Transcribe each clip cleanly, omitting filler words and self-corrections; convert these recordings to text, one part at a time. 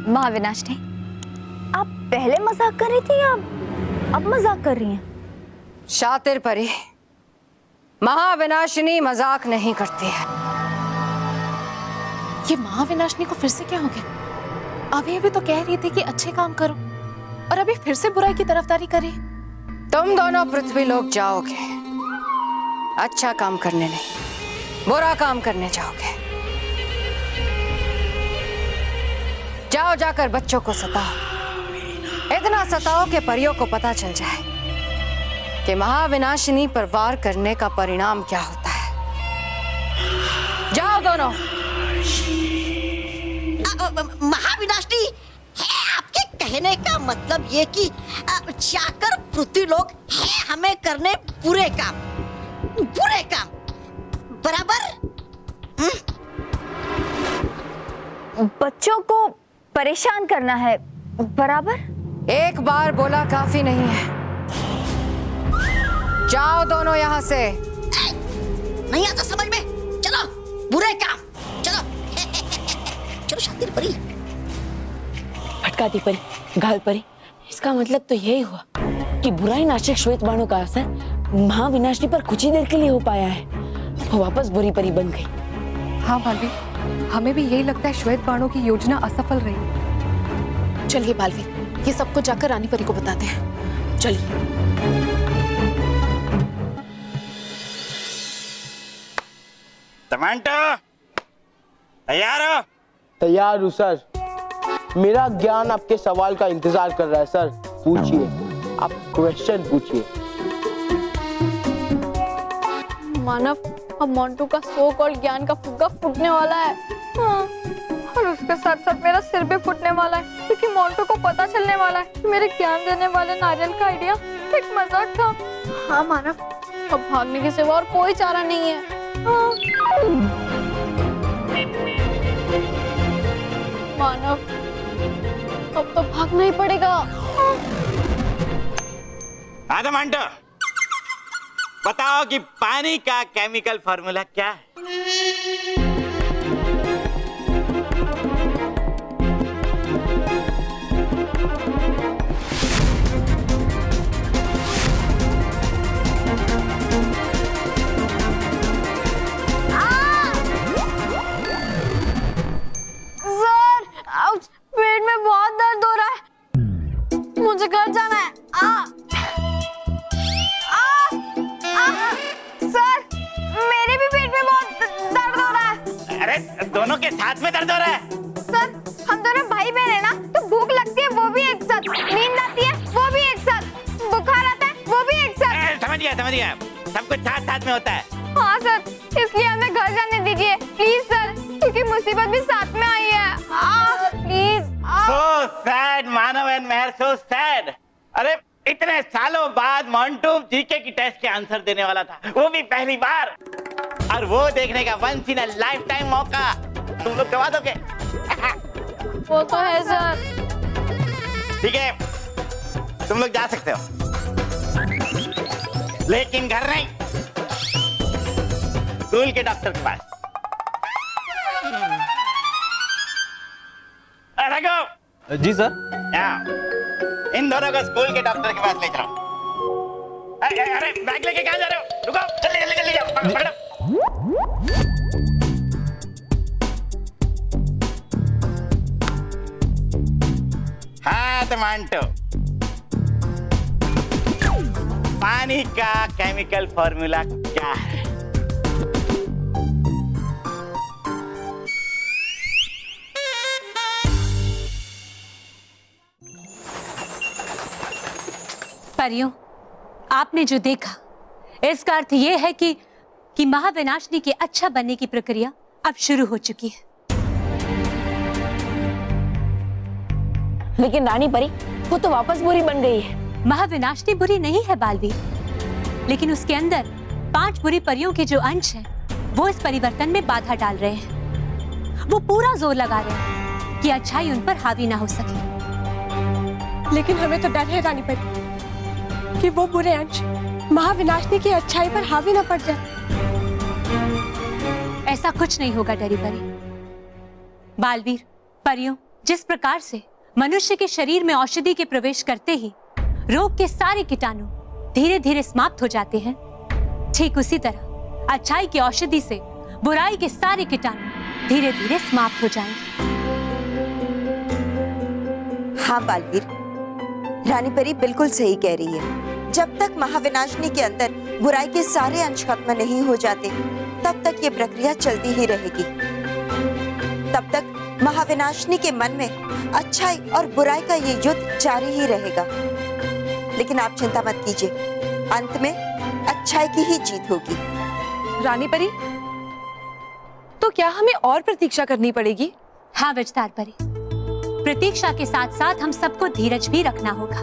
महाविनाशिनी, आप पहले मजाक कर रही थी या अब मजाक कर रही हैं? शातिर परी, महाविनाशिनी मजाक नहीं करती है। ये महाविनाशिनी को फिर से क्या हो गया? अभी भी तो कह रही थी कि अच्छे काम करो और अभी फिर से बुराई की तरफदारी करी। तुम दोनों पृथ्वी लोक जाओगे, अच्छा काम करने नहीं, बुरा काम करने जाओगे। जाओ, जाकर बच्चों को सताओ, इतना सताओ कि परियों को पता चल जाए कि महाविनाशिनी पर वार करने का परिणाम क्या होता है। जाओ दोनों। महाविनाशिनी है, आपके कहने का मतलब ये कि जाकर पृथ्वी लोग है हमें करने बुरे काम बराबर। बच्चों को परेशान करना है बराबर। एक बार बोला काफी नहीं है। जाओ दोनों यहाँ से। नहीं आता समझ में? चलो बुरे काम, चलो चलो शातिर परी। फटका दी परी, गाल परी। इसका मतलब तो यही हुआ कि बुराई नाशक श्वेत बाणों का असर महाविनाशिनी पर कुछ ही देर के लिए हो पाया है। वो वापस बुरी परी बन गई। हाँ बालवी, हमें भी यही लगता है श्वेत बाणों की योजना असफल रही। चलिए बालवी, ये सब कुछ जाकर रानी परी को बताते हैं। चलिए। टमाटो तैयार हो? तैयार हूँ सर। मेरा ज्ञान आपके सवाल का इंतजार कर रहा है सर। पूछिए, आप क्वेश्चन पूछिए। मानव, अब मोंटू का सो कॉल्ड ज्ञान का फुग्गा फूटने वाला है। हाँ। और उसके साथ साथ मेरा सिर भी फूटने वाला है, क्योंकि मोंटू को पता चलने वाला है कि मेरे ज्ञान देने वाले नारियल का आइडिया एक मजाक था। हाँ मानव, अब भागने के सिवा और कोई चारा नहीं है। हाँ। मानव, अब तो भागना ही पड़ेगा। हाँ टमाटो, बताओ कि पानी का केमिकल फॉर्मूला क्या है? पेट में बहुत दर्द हो रहा है, मुझे घर जाना है। सर, मेरे भी पेट में बहुत दर्द हो रहा है। अरे दोनों के साथ में दर्द हो रहा है? सर, हम दोनों भाई बहन है ना, तो भूख लगती है वो भी एक साथ, नींद आती है वो भी एक साथ, बुखार आता है वो भी एक साथ। समझ गया, सब कुछ साथ साथ में होता है। हाँ सर, इसलिए हमें घर जाने दीजिए प्लीज सर, क्योंकि मुसीबत भी साथ में आई है। Please. So sad, Manav and Mehar, so sad। अरे इतने सालों बाद मोंटू जीके की टेस्ट के आंसर देने वाला था, वो भी पहली बार, और वो देखने का once in a lifetime मौका तुम लोग गवा दोगे। वो तो है सर। ठीक है, तुम लोग जा सकते हो, लेकिन घर नहीं, स्कूल के डॉक्टर के पास। रघु जी सर। इन दोनों को स्कूल के डॉक्टर के पास ले जाओ। अरे बैग लेके कहाँ जा रहे हो? रुको, जल्दी जल्दी जल्दी जाओ, पकड़ो। हाँ टमाटो, पानी का केमिकल फॉर्मूला क्या है? परियों, आपने जो देखा इसका अर्थ यह है कि महाविनाशिनी के अच्छा बनने की प्रक्रिया अब शुरू हो चुकी है। लेकिन रानी परी, वो तो वापस बुरी बन गई है। महाविनाशिनी बुरी नहीं है बालवीर, लेकिन उसके अंदर 5 बुरी परियों के जो अंश हैं, वो इस परिवर्तन में बाधा डाल रहे हैं। वो पूरा जोर लगा रहे हैं कि अच्छाई उन पर हावी ना हो सके। लेकिन हमें तो डर है रानी परी कि वो बुरे अंश महाविनाशिनी की अच्छाई पर हावी ना पड़ जाए। ऐसा कुछ नहीं होगा डरी परी। बालवीर, परियों, जिस प्रकार से मनुष्य के शरीर में औषधि के प्रवेश करते ही रोग के सारे कीटाणु धीरे धीरे समाप्त हो जाते हैं, ठीक उसी तरह अच्छाई की औषधि से बुराई के सारे कीटाणु धीरे धीरे समाप्त हो जाएंगे। हाँ बालवीर, रानी परी बिल्कुल सही कह रही है। जब तक महाविनाशिनी के अंदर बुराई के सारे अंश खत्म नहीं हो जाते, तब तक ये प्रक्रिया चलती ही रहेगी। तब तक महाविनाशिनी के मन में अच्छाई और बुराई का ये युद्ध जारी ही रहेगा। लेकिन आप चिंता मत कीजिए, अंत में अच्छाई की ही जीत होगी। रानी परी, तो क्या हमें और प्रतीक्षा करनी पड़ेगी? हाँ विजदार परी, प्रतीक्षा के साथ साथ हम सबको धीरज भी रखना होगा।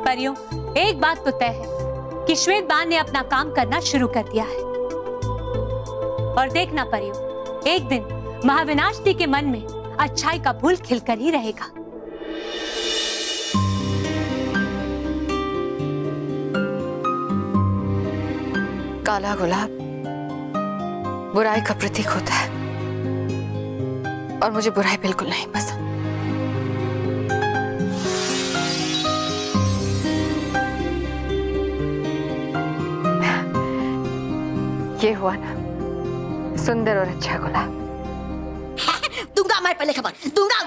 परियों, एक बात तो तय है कि श्वेत बाण ने अपना काम करना शुरू कर दिया है। और देखना परियों, एक दिन महाविनाशिनी के मन में अच्छाई का फूल खिलकर ही रहेगा। काला गुलाब बुराई का प्रतीक होता है और मुझे बुराई बिल्कुल नहीं पसंद। ये हुआ ना सुंदर और अच्छा गुलाब। दूंगा मैं पहले खबर, दूंगा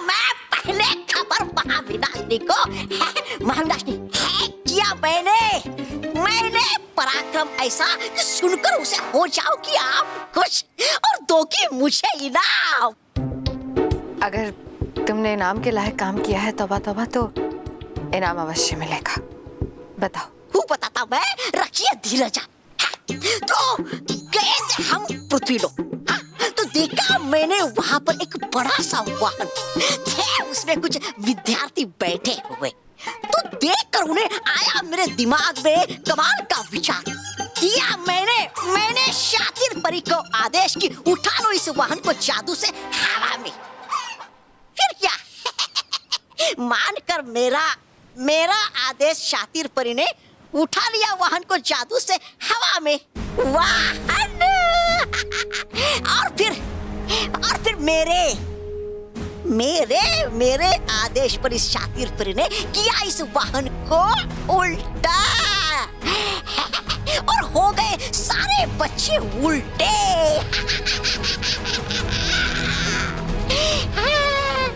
मैं पहले खबर महाविनाशिनी को। महाविनाशिनी है किया मैंने पराक्रम ऐसा कि सुनकर उसे हो जाओ कि आप खुश और दो की मुझे इनाम। अगर तुमने इनाम के लायक काम किया है तौबा तौबा, तो इनाम अवश्य मिलेगा। बताओ। हूँ बताता मैं, रखिए धीरज आप। तो गए थे हम पृथ्वी लोक, तो देखा मैंने वहां पर एक बड़ा सा वाहन थे, उसमें कुछ विद्यार्थी बैठे हुए। तो देखकर उन्हें आया मेरे दिमाग में कमाल का विचार। दिया मैंने शातिर परी को आदेश की उठा लो इस वाहन को जादू से हवा में। फिर क्या मानकर मेरा आदेश शातिर परी ने उठा लिया वाहन को जादू से हवा में। वाहन और फिर मेरे आदेश पर इस शातिर परी ने किया इस वाहन को उल्टा और हो गए सारे बच्चे उल्टे।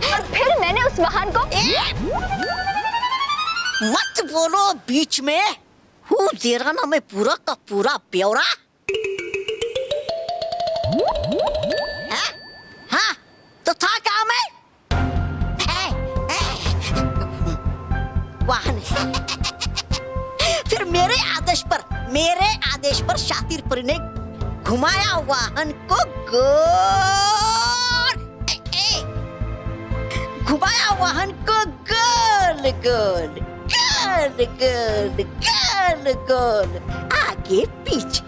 और फिर मैंने उस वाहन को मत बोलो बीच में, हूँ दे रहा ना मैं पूरा का पूरा ब्यौरा। हाँ तो था क्या मैं वाहन। फिर मेरे आदेश पर शातिर परी ने घुमाया वाहन को गोल, घुमाया वाहन को गोल गोल गोल गोल गोल गोल, आगे पीछे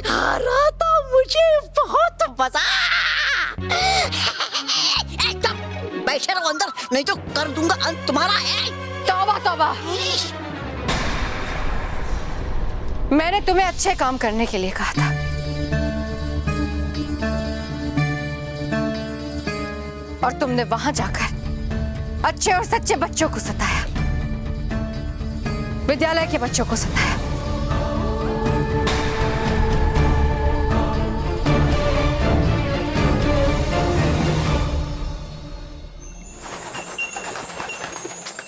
आ रहा था मुझे बहुत मजा। एकदम बैठे रहो अंदर, नहीं तो कर दूंगा अंत तुम्हारा। तौबा, मैंने तुम्हें अच्छे काम करने के लिए कहा था। और तुमने वहां जाकर अच्छे और सच्चे बच्चों को सताया, विद्यालय के बच्चों को सताया।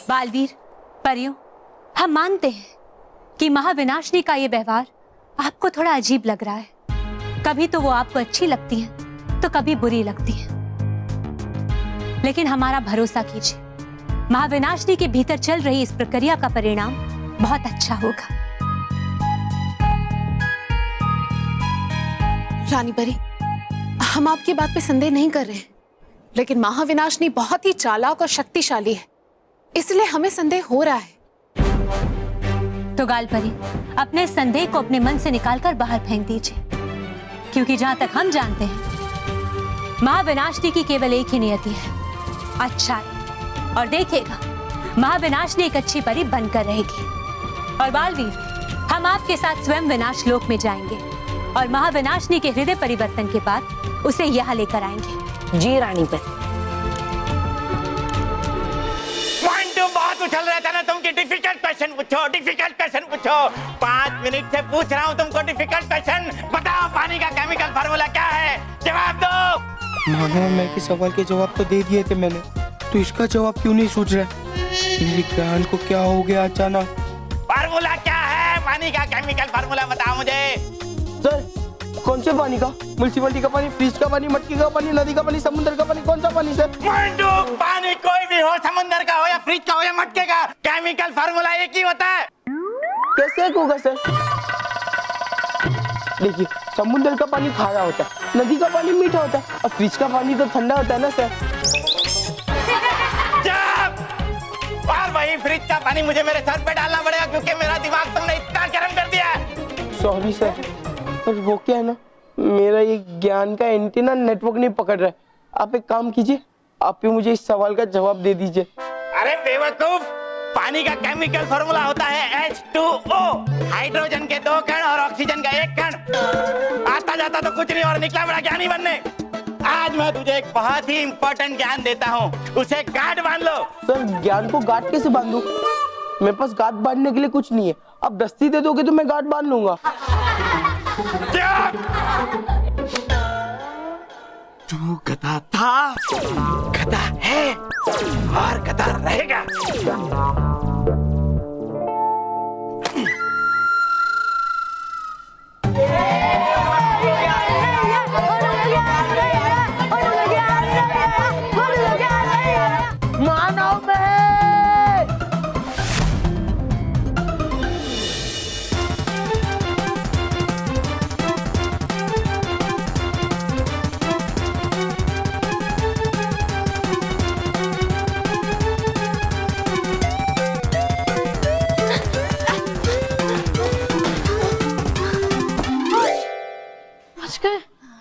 बालवीर, परियों, हम मानते हैं कि महाविनाशिनी का ये व्यवहार आपको थोड़ा अजीब लग रहा है। कभी तो वो आपको अच्छी लगती हैं, तो कभी बुरी लगती हैं। लेकिन हमारा भरोसा कीजिए, महाविनाशिनी के भीतर चल रही इस प्रक्रिया का परिणाम बहुत अच्छा होगा। रानी परी, हम आपकी बात पे संदेह नहीं कर रहे हैं, लेकिन महाविनाशिनी बहुत ही चालाक और शक्तिशाली है, इसलिए हमें संदेह हो रहा है। तो गालपरी, अपने संदेह को अपने मन से निकालकर बाहर फेंक दीजिए, क्योंकि जहां तक हम जानते हैं महाविनाशिनी की केवल एक ही नियति है, अच्छाई। और देखिएगा, महाविनाशिनी एक अच्छी परी बनकर रहेगी। और बालवीर, हम आपके साथ स्वयं विनाश लोक में जाएंगे और महाविनाशिनी के हृदय परिवर्तन के बाद उसे यहाँ लेकर आएंगे। जी रानी परी। मंटू बहुत उछल रहा था ना, तुमकी डिफिकल्ट क्वेश्चन पूछो, डिफिकल्ट क्वेश्चन पूछो। 5 मिनट से पूछ रहा हूँ तुमको डिफिकल्ट क्वेश्चन। बताओ पानी का केमिकल फार्मूला क्या है, जवाब दो। मानो मैं के सवाल के जवाब तो दे दिए थे मैंने, तो इसका जवाब क्यों नहीं सोच रहा? मेरी बहन को क्या हो गया अचानक? फार्मूला क्या है पानी का केमिकल फार्मूला, बताओ मुझे। सर कौन से पानी का? म्युनिसिपैलिटी का पानी, फ्रिज का पानी, मटकी का पानी, नदी का पानी, समुद्र का पानी, कौन सा पानी सर? मंटू पानी कोई भी हो, समुद्र का हो या फ्रिज का हो या मटके का, केमिकल फार्मूला एक ही होता है। कैसे एक होगा सर? देखिए समुद्र का पानी खारा होता है, नदी का पानी मीठा होता है और फ्रिज का पानी तो ठंडा होता है ना सर। और वही फ्रिज का पानी मुझे मेरे सर पे डालना पड़ेगा क्योंकि मेरा दिमाग तुमने इतना गर्म कर दिया है। सॉरी सर, पर वो क्या है ना, मेरा ये ज्ञान का एंटीना नेटवर्क नहीं पकड़ रहा है। आप एक काम कीजिए, आप ही मुझे इस सवाल का जवाब दे दीजिए। अरे बेवकूफ, पानी का केमिकल फॉर्मूला होता है H2O, हाइड्रोजन के 2 कण और ऑक्सीजन का 1 कण। आता जाता तो कुछ नहीं और निकला बड़ा ज्ञानी बनने। आज मैं तुझे एक बहुत ही इंपॉर्टेंट ज्ञान देता हूँ, उसे गांठ बांध लो। सर ज्ञान को गांठ कैसे बांधूं? मेरे पास गांठ बांधने के लिए कुछ नहीं है, आप दस्ती दे दोगे तो मैं गांठ बांध लूंगा। तू गधा था, गधा है और गधा रहेगा। मानव में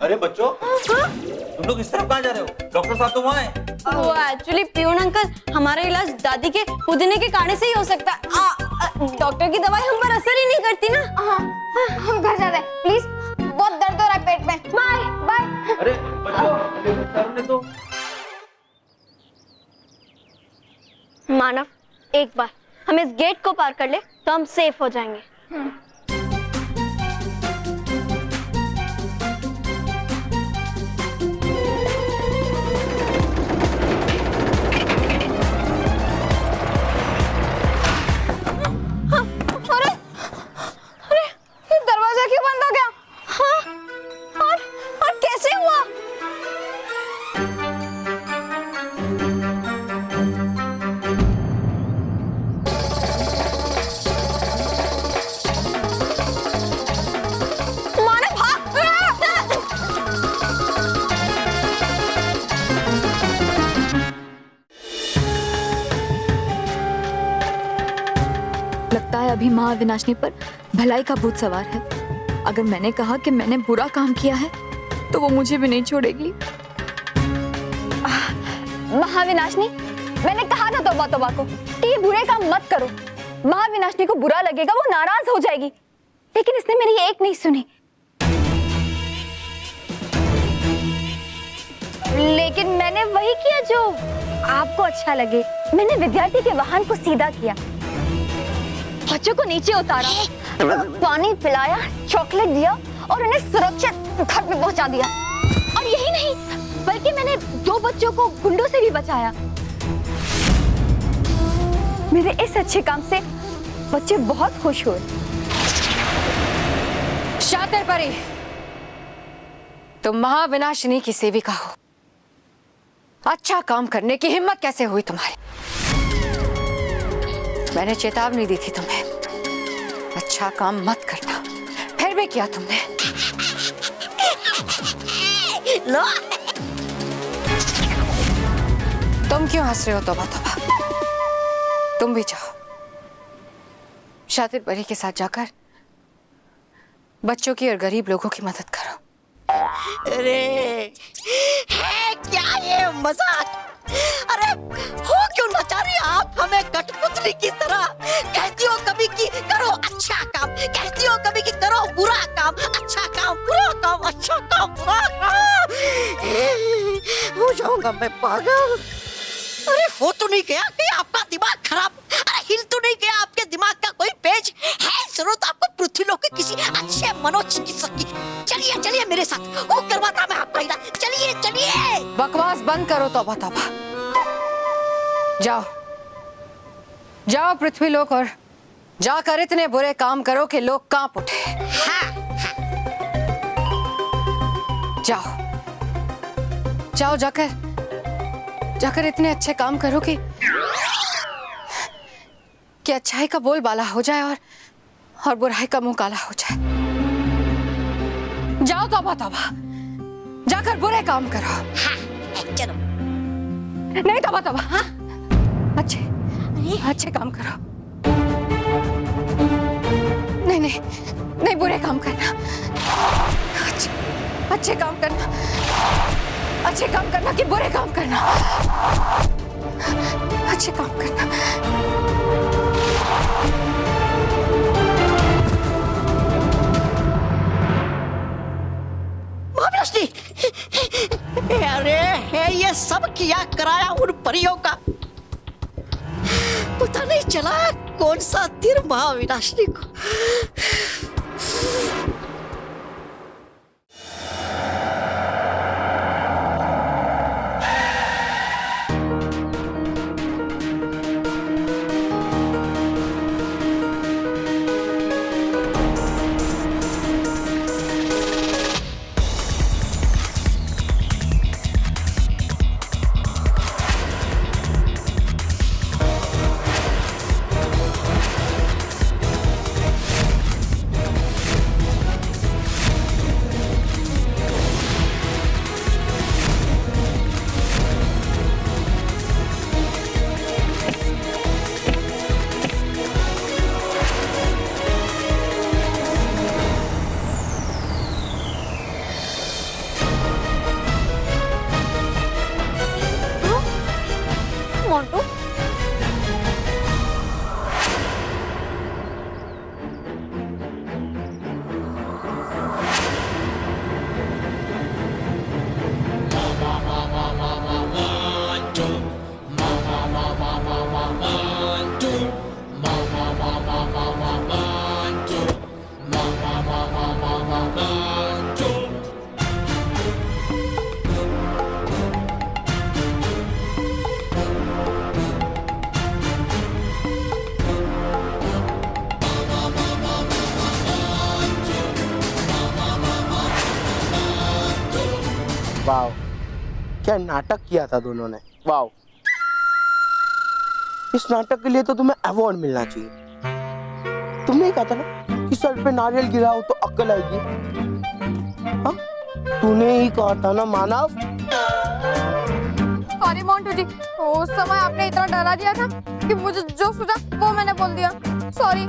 अरे बच्चों, तुम लोग इस तरफ कहाँ जा रहे हो? डॉक्टर साहब तो वहाँ हैं। वो एक्चुअली पियून अंकल, हमारा इलाज दादी के पुदीने के काढ़े से ही हो सकता है। डॉक्टर की दवाई हम पर असर ही नहीं करती ना। हम घर जा रहे हैं, प्लीज, बहुत दर्द हो रहा है पेट में। Bye bye. अरे बच्चों, तो मानव, एक बार हम इस गेट को पार कर ले तो हम सेफ हो जाएंगे। दरवाजा क्यों बंद हो गया? हाँ? और कैसे हुआ? मानव भाग! लगता है अभी महाविनाशिनी पर भलाई का भूत सवार है। अगर मैंने कहा कि मैंने बुरा काम किया है तो वो मुझे भी नहीं छोड़ेगी। महाविनाशिनी, मैंने कहा था तौबा तौबा को कि ये बुरे काम मत करो। महाविनाशिनी को बुरा लगेगा, वो नाराज हो जाएगी, लेकिन इसने मेरी एक नहीं सुनी। लेकिन मैंने वही किया जो आपको अच्छा लगे। मैंने विद्यार्थी के वाहन को सीधा किया, बच्चों को नीचे उतारा, पानी पिलाया, चॉकलेट दिया और उन्हें सुरक्षित घर पे पहुंचा दिया। और यही नहीं, बल्कि मैंने 2 बच्चों को गुंडों से भी बचाया। मेरे इस अच्छे काम से बच्चे बहुत खुश हुए। शातिर परी, तुम महाविनाशिनी की सेविका हो। अच्छा काम करने की हिम्मत कैसे हुई तुम्हारी? मैंने चेतावनी दी थी तुम्हें, अच्छा काम मत करना, फिर भी किया तुमने। लो। तुम क्यों हंस रहे हो? तौबा तौबा, तुम भी जाओ, शातिर परी के साथ जाकर बच्चों की और गरीब लोगों की मदद करो। अरे है क्या ये मजाक? अरे हो क्यों नचा रही आप हमें कठपुतली की तरह? कहती हो कभी कि करो अच्छा काम, कहती हो कभी कि करो बुरा काम, अच्छा काम बुरा काम, अच्छा काम बुरा काम। जाऊंगा मैं पागल। अरे हो तो नहीं गया कि आपका दिमाग खराब? अरे हिल तो नहीं गया आपके दिमाग का कोई पेज? है जरूरत आपको पृथ्वीलोक के किसी अच्छे मनोचिकित्सक की? चलिए चलिए मेरे साथ, वो करवाता मैं आपका इलाज। चलिए चलिए। बकवास बंद करो तौबा तौबा। जाओ जाओ पृथ्वीलोक और जाकर इतने बुरे काम करो कि लोग कांप उठे। जाओ जाओ जाकर इतने अच्छे काम करो कि अच्छाई का बोलबाला हो जाए और बुराई का मुंह काला हो जाए। जाओ तौबा तौबा, जाकर बुरे काम करो। चलो। नहीं तौबा तौबा, हाँ अच्छे काम करो। नहीं बुरे काम करना। अच्छे काम करना। अच्छे काम करना कि बुरे काम करना? अच्छे काम करना। महाविनाशनी, अरे है ये सब किया कराया उन परियों का। पता नहीं चला कौन सा तीर महाविनाशनी को। मोंटू, वाह, क्या नाटक किया था दोनों ने। वाह, इस नाटक के लिए तो तुम्हें अवार्ड मिलना चाहिए। तुमने कहा था ना कि सर पे नारियल गिराओ तो अक्ल आएगी। हाँ, तूने ही कहा था ना मानव। सॉरी मोंटू जी, उस समय आपने इतना डरा दिया था कि मुझे जो सूझा वो मैंने बोल दिया। सॉरी।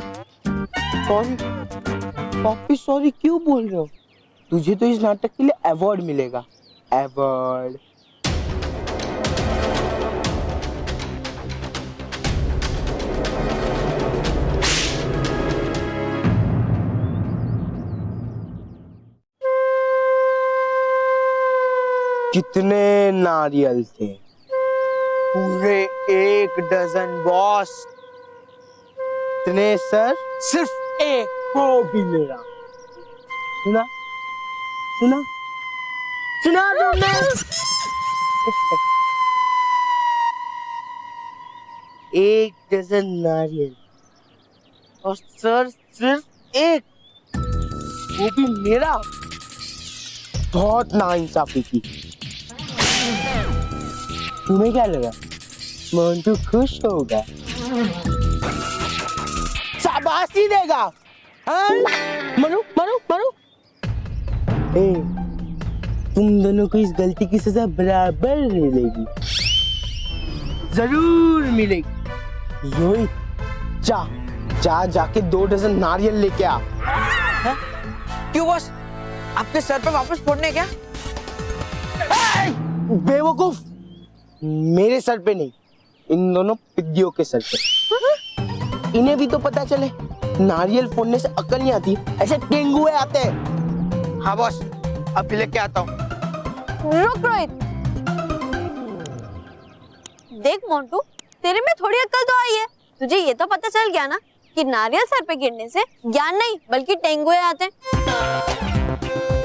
वापिस सॉरी क्यों बोल रहे हो? तुझे तो इस नाटक के लिए अवार्ड मिलेगा। अवार्ड। कितने नारियल थे? पूरे 1 डजन बॉस। इतने सर? सिर्फ एक को भी मेरा। सुना सुना सुना तुमने? एक डजन नारियल और सर सिर्फ एक, वो भी मेरा। बहुत नाइंसाफी की। तुम्हें क्या लगा मोंटू खुश होगा? शाबाशी देगा। हाँ? मरो मरो मरो। तुम दोनों को इस गलती की सजा बराबर मिलेगी, जरूर मिलेगी। रोहित, जाके 2 डजन नारियल लेके आ। क्यों बॉस, आपके सर पे वापस फोड़ने क्या? बेवकूफ, मेरे सर पे नहीं, इन दोनों पिद्दियों के सर पे। इन्हें भी तो पता चले नारियल फोड़ने से अकल नहीं आती, ऐसे टेंगुए आते हैं। हाँ बॉस, अभी लेके आता हूँ। रुक रोहित, देख मोंटू, तेरे में थोड़ी अक्ल तो आई है। तुझे ये तो पता चल गया ना कि नारियल सर पे गिरने से ज्ञान नहीं बल्कि टेंगुए आते हैं।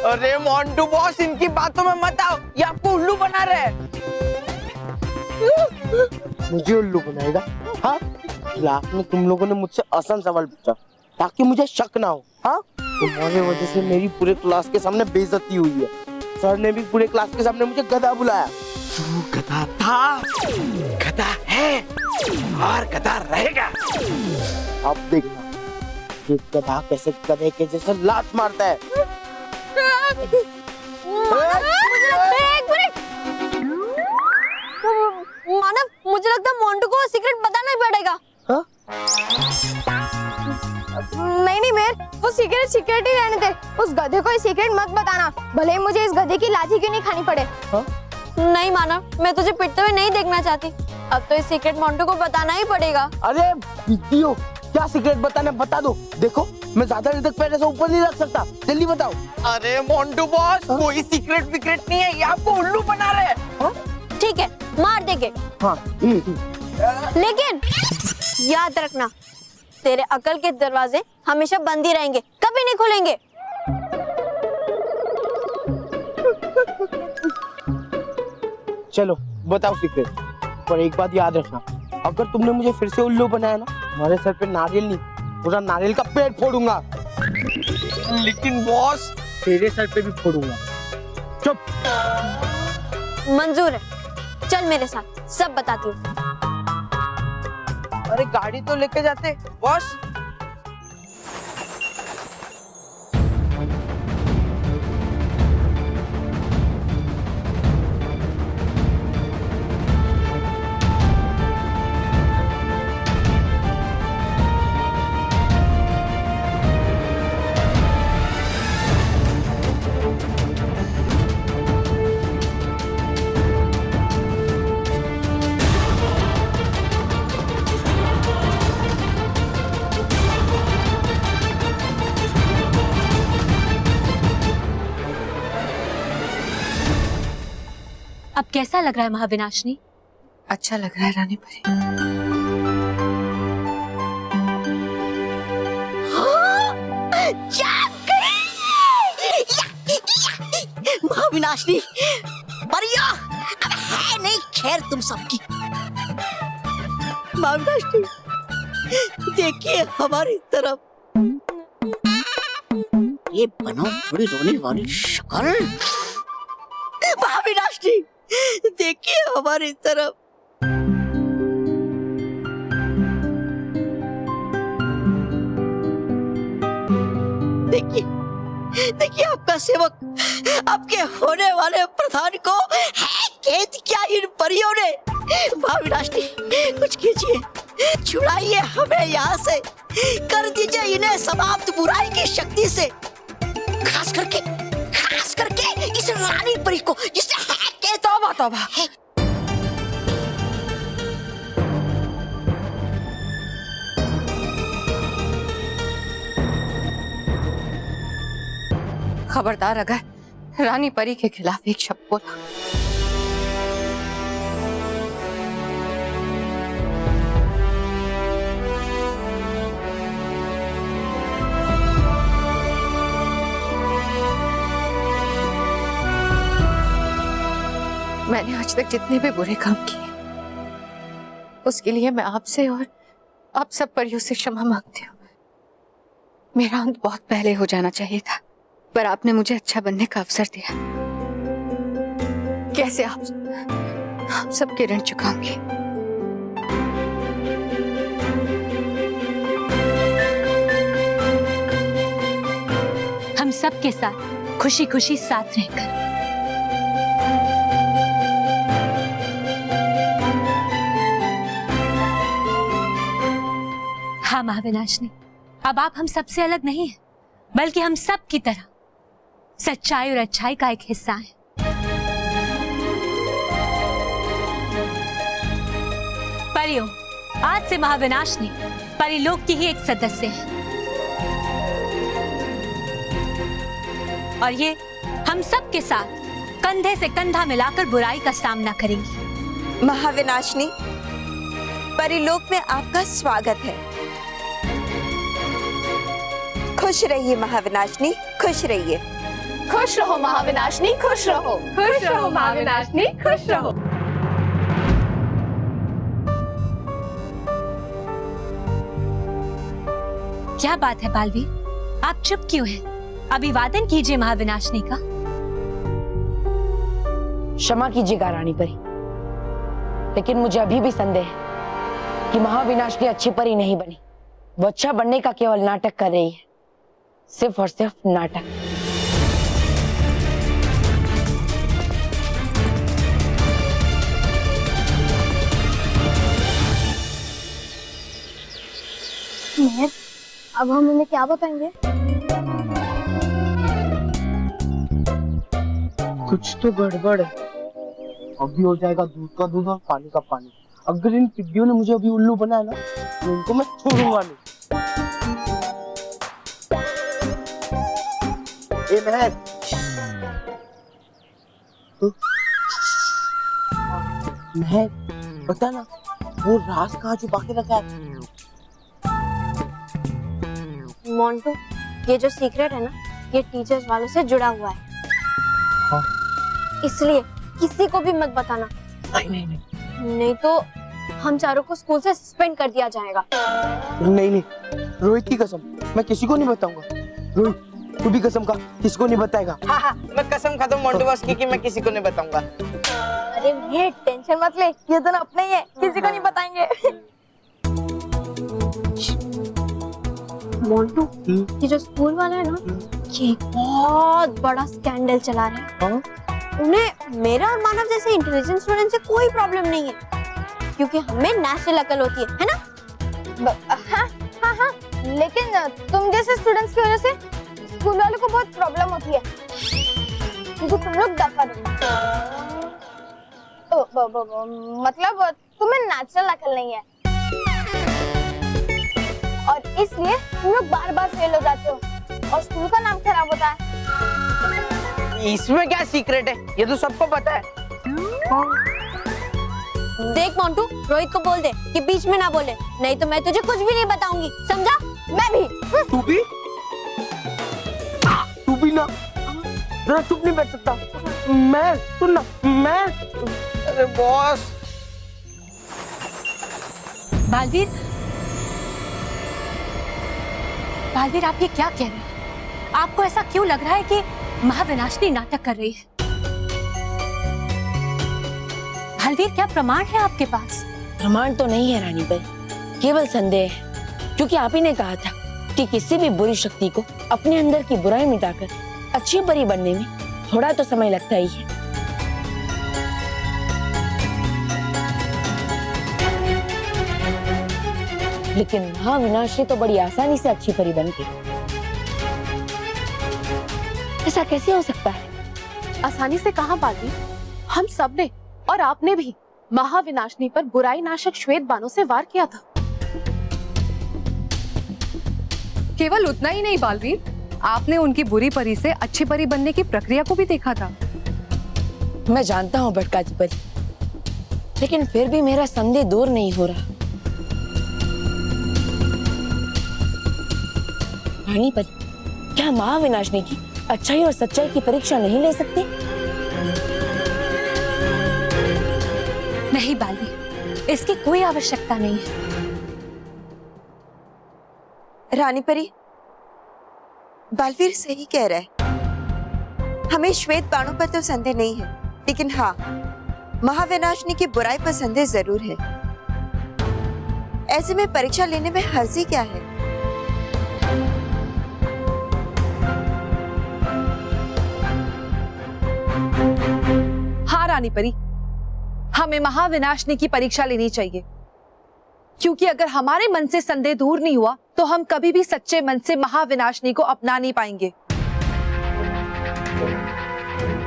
अरे मोंटू बॉस, इनकी बातों में मत आओ, ये आपको उल्लू बना रहे हैं। मुझे उल्लू बनाएगा? हाँ, क्लास में तुम लोगों ने मुझसे आसान सवाल पूछा ताकि मुझे शक ना हो। हाँ, तुम्हारी वजह से मेरी पूरे क्लास के सामने बेइज्जती हुई है। सर ने भी पूरे क्लास के सामने मुझे गधा बुलाया। तू गधा था, गधा है और गधा रहेगा। अब देखना ये गधा कैसे गधे के जैसे लात मारता है। मानव, मुझे लगता है मोंटू को सीक्रेट बताना ही पड़ेगा। हाँ? नहीं मेर, वो सीक्रेट सीक्रेट ही रहने दे। उस गधे को सीक्रेट मत बताना, भले ही मुझे इस गधे की लाठी क्यों नहीं खानी पड़े। हाँ? नहीं मानव, मैं तुझे पिटते हुए नहीं देखना चाहती। अब तो इस सीक्रेट मोंटू को बताना ही पड़ेगा। अरे दीदियों, क्या सीक्रेट बताना बता दो। देखो मैं ज्यादा देर तक पैर से ऊपर नहीं रख सकता, जल्दी बताओ। अरे मोंटू बॉस, कोई सीक्रेट विक्रेट नहीं है, ये आपको उल्लू बना रहे हैं। ठीक है, मार देंगे। हाँ। लेकिन याद रखना, तेरे अकल के दरवाजे हमेशा बंद ही रहेंगे, कभी नहीं खुलेंगे। चलो बताओ सीक्रेट, पर एक बात याद रखना, अगर तुमने मुझे फिर से उल्लू बनाया ना, तुम्हारे सर पे नारियल नहीं, पूरा नारियल का पेड़ फोड़ूंगा। लेकिन बॉस, तेरे सर पे भी फोड़ूंगा। चुप। मंजूर है, चल मेरे साथ, सब बताती हूँ। अरे गाड़ी तो लेके जाते बॉस। अब कैसा लग रहा है महाविनाशनी? अच्छा लग रहा है रानी परी। महाविनाशनी, परिया, अब है नहीं खैर तुम सबकी। महाविनाशनी, देखिए हमारी तरफ। ये बनाओ थोड़ी रोने वाली शक्ल। महाविनाशनी, देखिए हमारी तरफ। देखिए, देखिए आपका सेवक, आपके होने वाले प्रधान को है कैद क्या इन परियों ने। महाविनाशनी, कुछ कीजिए, छुड़ाइए हमें यहाँ से, कर दीजिए इन्हें समाप्त बुराई की शक्ति से। खास करके इस रानी परी को, जिसने है कैद। तौबा तौबा। खबरदार अगर रानी परी के खिलाफ एक शब्द बोला। मैंने आज तक जितने भी बुरे काम किए, उसके लिए मैं आपसे और आप सब परियों से क्षमा मांगती हूँ। मेरा अंत बहुत पहले हो जाना चाहिए था, पर आपने मुझे अच्छा बनने का अवसर दिया। कैसे आप सबके ऋण चुकाऊंगी? हम सब के साथ खुशी खुशी साथ रहकर। हाँ महाविनाशनी, अब आप हम सबसे अलग नहीं हैं, बल्कि हम सब की तरह सच्चाई और अच्छाई का एक हिस्सा है। परियों, आज से महाविनाशनी परिलोक की ही एक सदस्य है, और ये हम सब के साथ कंधे से कंधा मिलाकर बुराई का सामना करेंगी। महाविनाशनी, परिलोक में आपका स्वागत है। खुश रहिए महाविनाशनी, खुश रहिए। खुश रहो महाविनाशनी, खुश रहो। खुश रहो महाविनाशनी, खुश रहो। क्या बात है बालवीर, आप चुप क्यों हैं? अभिवादन कीजिए महाविनाशनी का। क्षमा कीजिएगा रानी परी, लेकिन मुझे अभी भी संदेह है कि महाविनाशनी अच्छी परी नहीं बनी। वो अच्छा बनने का केवल नाटक कर रही है, सिर्फ और सिर्फ नाटक। अब हम उन्हें क्या बताएंगे? कुछ तो गड़बड़ है। अभी हो जाएगा दूध का दूध और पानी का पानी। अगर इन टिड्डियों ने मुझे अभी उल्लू बनाया ना, तो इनको मैं छोड़ूंगा नहीं। ए महर, महर, बता ना वो राज कहाँ छुपा के रखा है? मोंटू, ये जो सीक्रेट है ना, ये टीचर्स वालों से जुड़ा हुआ है। हाँ। इसलिए किसी को भी मत बताना। नहीं तो हम चारों को स्कूल से सस्पेंड कर दिया जाएगा। नहीं, रोहित की कसम, मैं किसी को नहीं बताऊंगा। रोहित, तू भी कसम खा, किसी को नहीं बताएगा। हाँ, मैं कसम खाता हूँ मोंटू बॉस की कि मैं किसी को नहीं बताऊंगा। अरे ये टेंशन मत ले, ये दोनों अपने ही है, किसी को नहीं बताएंगे। मोंटू, ये जो स्कूल वाला है ना, ये एक बहुत बड़ा स्कैंडल चला रहा है। उन्हें मेरा और मानव जैसे इंटेलिजेंट स्टूडेंट से कोई प्रॉब्लम नहीं है, क्योंकि हमें नेचुरल अकल होती है ना? हाँ, लेकिन तुम जैसे स्टूडेंट्स की वजह से स्कूल वालों को बहुत प्रॉब्लम होती है, क्योंकि तुम लोग दफा मतलब तुम्हें नेचुरल अकल नहीं है, और इसलिए तुम लोग बार बार फेल हो जाते हो और स्कूल का नाम खराब होता है। इसमें क्या सीक्रेट है? ये तो सबको पता है। देख मोंटू, रोहित को बोल दे कि बीच में ना बोले, नहीं तो मैं तुझे कुछ भी नहीं बताऊंगी, समझा? मैं भी। तू भी ना, जरा चुप नहीं बैठ सकता? मैं सुन ना, मैं। अरे बॉस। बालवीर, आप ये क्या कह रहे हैं? आपको ऐसा क्यों लग रहा है कि महाविनाशनी नाटक कर रही है? बालवीर, क्या प्रमाण है आपके पास? प्रमाण तो नहीं है रानी परी, केवल संदेह है, क्योंकि आप ही ने कहा था कि किसी भी बुरी शक्ति को अपने अंदर की बुराई मिटाकर अच्छी परी बनने में थोड़ा तो समय लगता ही है। लेकिन महाविनाशनी तो बड़ी आसानी से अच्छी परी बन गई। ऐसा कैसे हो सकता है? आसानी से कहां बालवीर, हम सब ने और आपने भी महाविनाशनी पर बुराई नाशक श्वेत बाणों से वार किया था। केवल उतना ही नहीं बालवीर, आपने उनकी बुरी परी से अच्छी परी बनने की प्रक्रिया को भी देखा था। मैं जानता हूँ भटकाती परी, लेकिन फिर भी मेरा संदेह दूर नहीं हो रहा। रानी परी, क्या महाविनाशनी की अच्छाई और सच्चाई की परीक्षा नहीं ले सकती? नहीं बालवीर, इसकी कोई आवश्यकता नहीं है। रानी परी, बालवीर सही कह रहा है। हमें श्वेत बाणों पर तो संदेह नहीं है, लेकिन हाँ, महाविनाशनी की बुराई पर संदेह जरूर है। ऐसे में परीक्षा लेने में हर्जी क्या है? हाँ रानी परी, हमें महाविनाशनी की परीक्षा लेनी चाहिए, क्योंकि अगर हमारे मन से संदेह दूर नहीं हुआ तो हम कभी भी सच्चे मन से महाविनाशनी को अपना नहीं पाएंगे।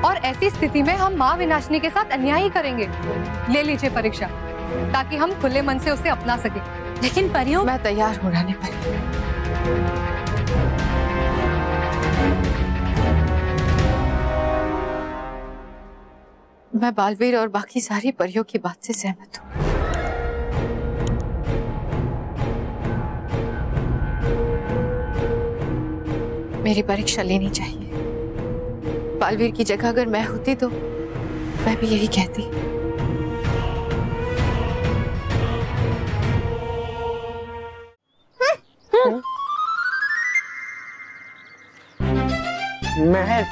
और ऐसी स्थिति में हम महाविनाशनी के साथ अन्याय ही करेंगे। ले लीजिए परीक्षा, ताकि हम खुले मन से उसे अपना सके। लेकिन परियों, मैं तैयार हूँ रानी परी। मैं बालवीर और बाकी सारी परियों की बात से सहमत हूँ। मेरी परीक्षा लेनी चाहिए। बालवीर की जगह अगर मैं होती तो मैं भी यही कहती। महर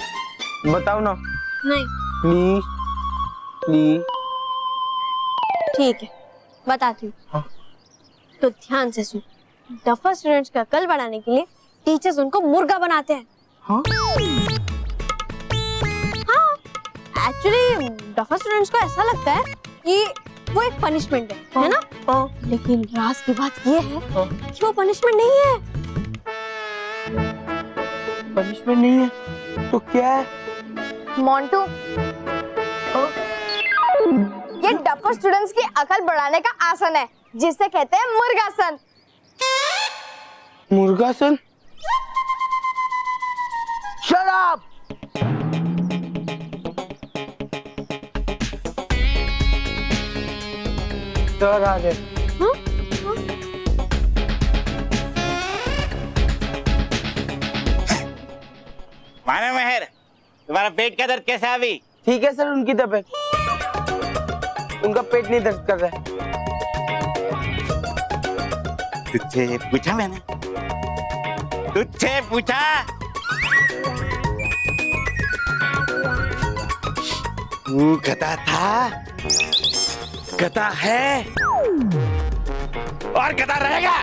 बताओ ना। नहीं। Please please. ठीक है, बताती हूँ। हाँ। तो ध्यान से सुन। डफर स्टूडेंट्स का कल बनाने के लिए टीचर्स उनको मुर्गा बनाते हैं। हाँ? हाँ, एक्चुअली डफर स्टूडेंट्स को ऐसा लगता है कि वो एक पनिशमेंट है ना? हाँ। लेकिन राज की बात ये है कि वो पनिशमेंट नहीं है। पनिशमेंट नहीं है तो क्या है? मोंटू, ये डफर स्टूडेंट्स की अकल बढ़ाने का आसन है जिसे कहते हैं मुर्गासन। मुर्गासन? Shut up! सर आ गए। मानो मेहर, तुम्हारा पेट का दर्द कैसा है अभी? ठीक है सर, उनकी तबीयत, उनका पेट नहीं दर्द कर रहा है। तुझसे पूछा मैंने, तुझसे पूछा। तू गधा था, गधा है और गधा रहेगा।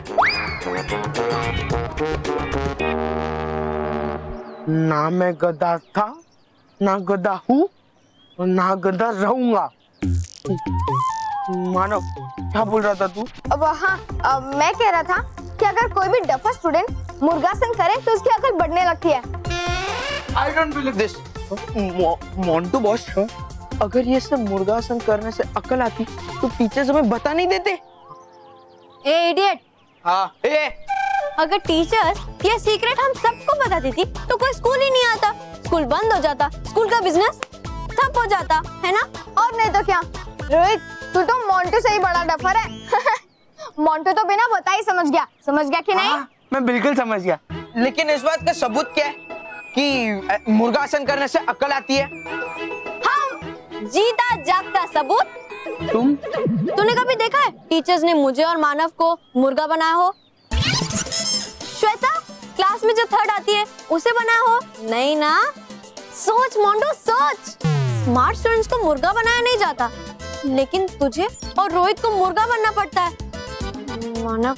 ना मैं गधा था, ना गधा हूँ और ना गधा रहूंगा। मानव, क्या बोल रहा था तू? अब हाँ, मैं कह रहा था कि अगर कोई भी डफर स्टूडेंट मुर्गासन करे तो उसकी अकल बढ़ने लगती है। I don't believe this. Montu boss, अगर ये सब मुर्गासन करने से अकल आती तो टीचर्स हमें बता नहीं देते। ए इडियट! हाँ, अगर टीचर्स ये सीक्रेट हम सबको बता देती तो कोई स्कूल ही नहीं आता, स्कूल बंद हो जाता, स्कूल का बिजनेस ठप हो जाता, है ना? और नहीं तो क्या। रोहित, तू तो मोंटू से ही बड़ा डफर है। मोंटू तो बिना बता ही समझ गया कि नहीं? मैं बिल्कुल समझ गया, लेकिन इस बात का सबूत क्या है कि मुर्गासन करने से अकल आती है? हम जीता जागता सबूत। तूने कभी देखा है टीचर्स ने मुझे और मानव को मुर्गा बनाया हो? श्वेता क्लास में जो थर्ड आती है उसे बनाया हो? नहीं ना। सोच मोंटू, सोच। स्मार्ट स्टूडेंट्स को मुर्गा बनाया नहीं जाता, लेकिन तुझे और रोहित को मुर्गा बनना पड़ता है। मानव,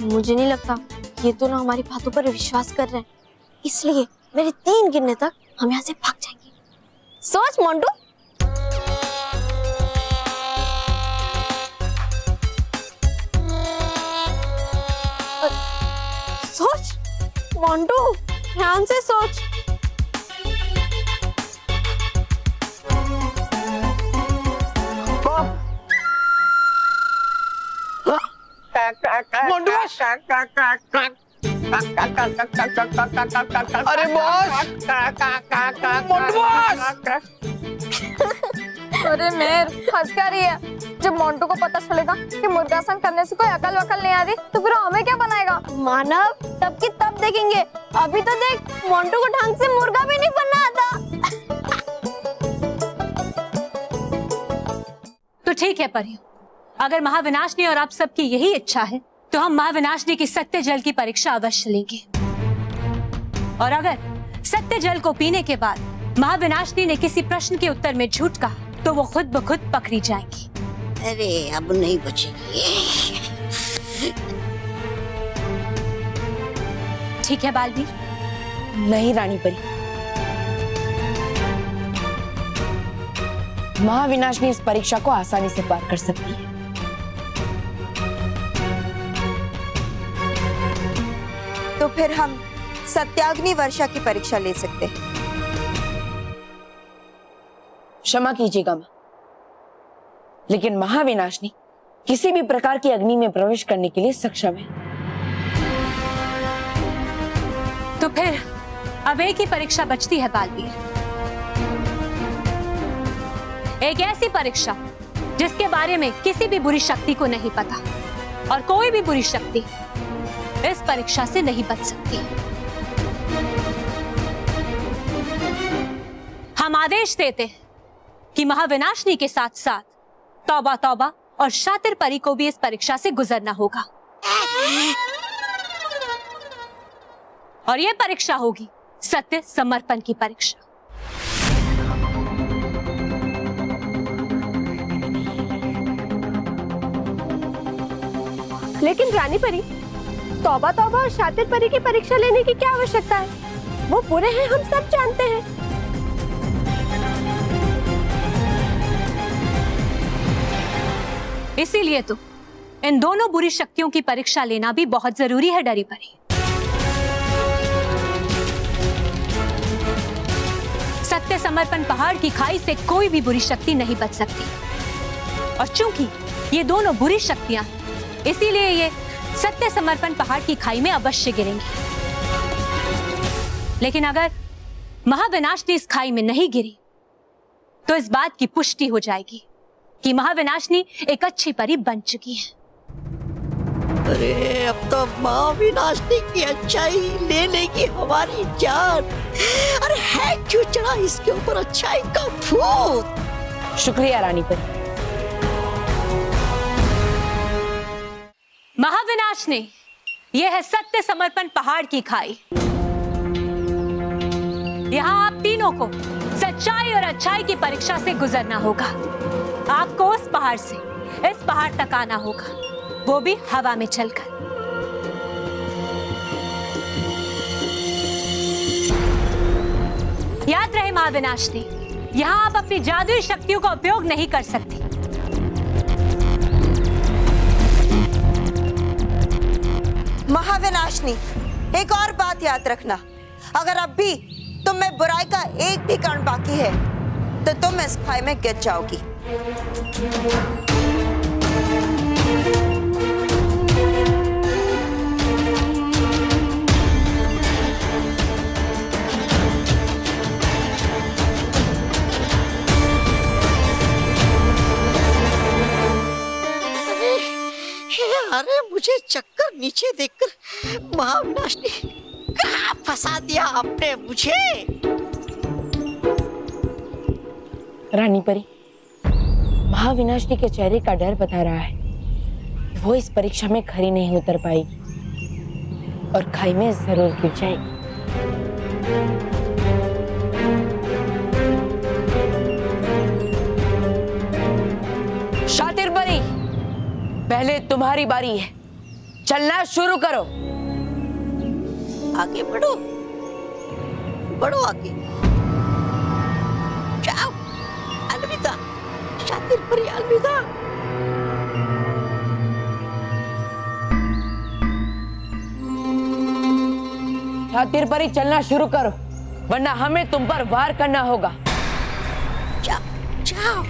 मुझे नहीं लगता ये दोनों हमारी बातों पर विश्वास कर रहे हैं, इसलिए मेरे 3 गिनने तक हम यहाँ से भाग जाएंगे। सोच मोंटू। सोच मोंटू, ध्यान से सोच। अरे बॉस, मोंटू बॉस। अरे मेहर हंस क्या रही है? जब मोंटू को पता चलेगा कि मुर्गासन करने से कोई अकल वकल नहीं आ रही तो फिर हमें क्या बनाएगा? मानव, तब की तब देखेंगे, अभी तो देख मोंटू को ढंग से मुर्गा भी नहीं बनना आता। तो ठीक है परियों, अगर महाविनाशनी और आप सबकी यही इच्छा है तो हम महाविनाशनी की सत्य जल की परीक्षा अवश्य लेंगे। और अगर सत्य जल को पीने के बाद महाविनाशनी ने किसी प्रश्न के उत्तर में झूठ कहा तो वो खुद ब खुद पकड़ी जाएंगी। अरे अब नहीं बचेगी। ठीक है बालवीर? नहीं रानी परी, महाविनाशनी इस परीक्षा को आसानी से पार कर सकती है। तो फिर हम सत्याग्नि वर्षा की परीक्षा ले सकते हैं। क्षमा कीजिएगा मां, लेकिन महाविनाशनी किसी भी प्रकार की अग्नि में प्रवेश करने के लिए सक्षम है। तो फिर अब एक ही परीक्षा बचती है बालवीर, एक ऐसी परीक्षा जिसके बारे में किसी भी बुरी शक्ति को नहीं पता, और कोई भी बुरी शक्ति इस परीक्षा से नहीं बच सकती। हम आदेश देते हैं कि महाविनाशनी के साथ साथ तौबा तौबा और शातिर परी को भी इस परीक्षा से गुजरना होगा, और यह परीक्षा होगी सत्य समर्पण की परीक्षा। लेकिन रानी परी, तौबा तौबा और शातिर परी की परीक्षा लेने की क्या आवश्यकता है? वो बुरे हैं, हम सब जानते हैं। इसीलिए तो इन दोनों बुरी शक्तियों की परीक्षा लेना भी बहुत जरूरी है डरी परी। सत्य समर्पण पहाड़ की खाई से कोई भी बुरी शक्ति नहीं बच सकती, और चूंकि ये दोनों बुरी शक्तियां, इसीलिए ये सत्य समर्पण पहाड़ की खाई में अवश्य गिरेंगी। लेकिन अगर महाविनाशनी इस खाई में नहीं गिरी तो इस बात की पुष्टि हो जाएगी कि महाविनाशनी एक अच्छी परी बन चुकी है। अरे अब तो महाविनाशनी की अच्छाई ले लेगी हमारी जान। अरे है क्यों चढ़ा इसके ऊपर अच्छाई का भूत। शुक्रिया रानी परी। महाविनाशनी, यह है सत्य समर्पण पहाड़ की खाई। यहाँ आप तीनों को सच्चाई और अच्छाई की परीक्षा से गुजरना होगा। आपको उस पहाड़ से इस पहाड़ तक आना होगा, वो भी हवा में चलकर। याद रहे महाविनाशनी, यहाँ आप अपनी जादुई शक्तियों का उपयोग नहीं कर सकती। महाविनाशनी, एक और बात याद रखना, अगर अब भी तुम में बुराई का एक भी कण बाकी है तो तुम इस खाई में गिर जाओगी। अरे मुझे चक्कर नीचे देखकर महाविनाशनी कहाँ फंसा दिया आपने मुझे। रानी परी, महाविनाशनी के चेहरे का डर बता रहा है कि वो इस परीक्षा में खरी नहीं उतर पाएगी और खाई में जरूर गिर जाएगी। शातिर परी, पहले तुम्हारी बारी है, चलना शुरू करो। आगे बढ़ो, बढ़ो आगे। जाओ, अलविदा शातिर परी, अलविदा। शातिर परी, चलना शुरू करो, वरना हमें तुम पर वार करना होगा। जाओ, जाओ।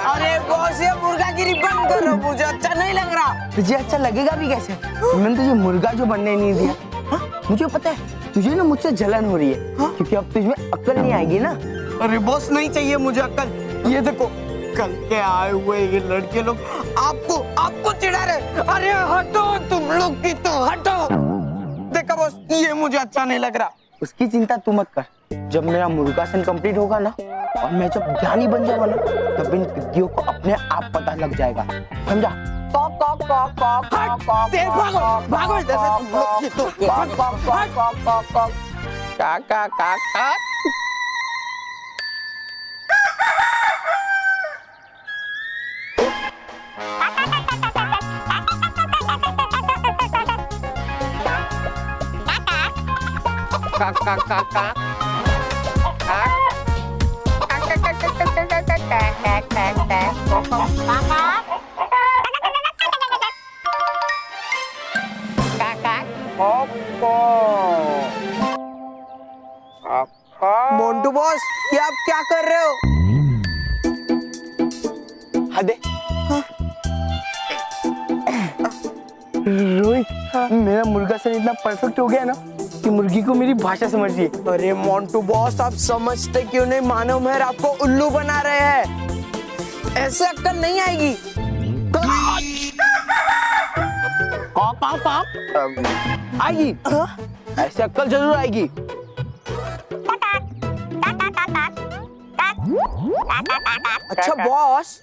अरे बॉस ये मुर्गागिरी बंद करो, मुझे अच्छा नहीं लग रहा। तुझे अच्छा लगेगा भी कैसे? मैंने तुझे मुर्गा जो बनने नहीं दिया। हाँ? मुझे पता है तुझे ना मुझसे जलन हो रही है। हाँ? क्योंकि अब तुझमें अक्ल नहीं आएगी ना। अरे बॉस नहीं चाहिए मुझे अक्ल। ये देखो कल के आए हुए ये लड़के लोग आपको चिढ़ा रहे। अरे हटो तुम लोग की तो हटो। देखो बॉस ये मुझे अच्छा नहीं लग रहा। उसकी चिंता तू मत कर। जब मेरा मुर्गासन कंप्लीट होगा ना और मैं जब ज्ञानी बन जाऊंगा ना तब इन विद्यों को अपने आप पता लग जाएगा, समझा? भागो इधर से तुम लोग की तो। मोंटू बॉस ये आप क्या कर रहे हो? हदे रोहित, मेरा मुर्गा सन इतना परफेक्ट हो गया ना कि मुर्गी को मेरी भाषा समझ रही है। अरे मोंटू बॉस आप समझते क्यों नहीं? मानव मेहर आपको उल्लू बना रहे हैं। ऐसे अक्कल नहीं आएगी। आएगी, ऐसे अक्कल जरूर आएगी। अच्छा बॉस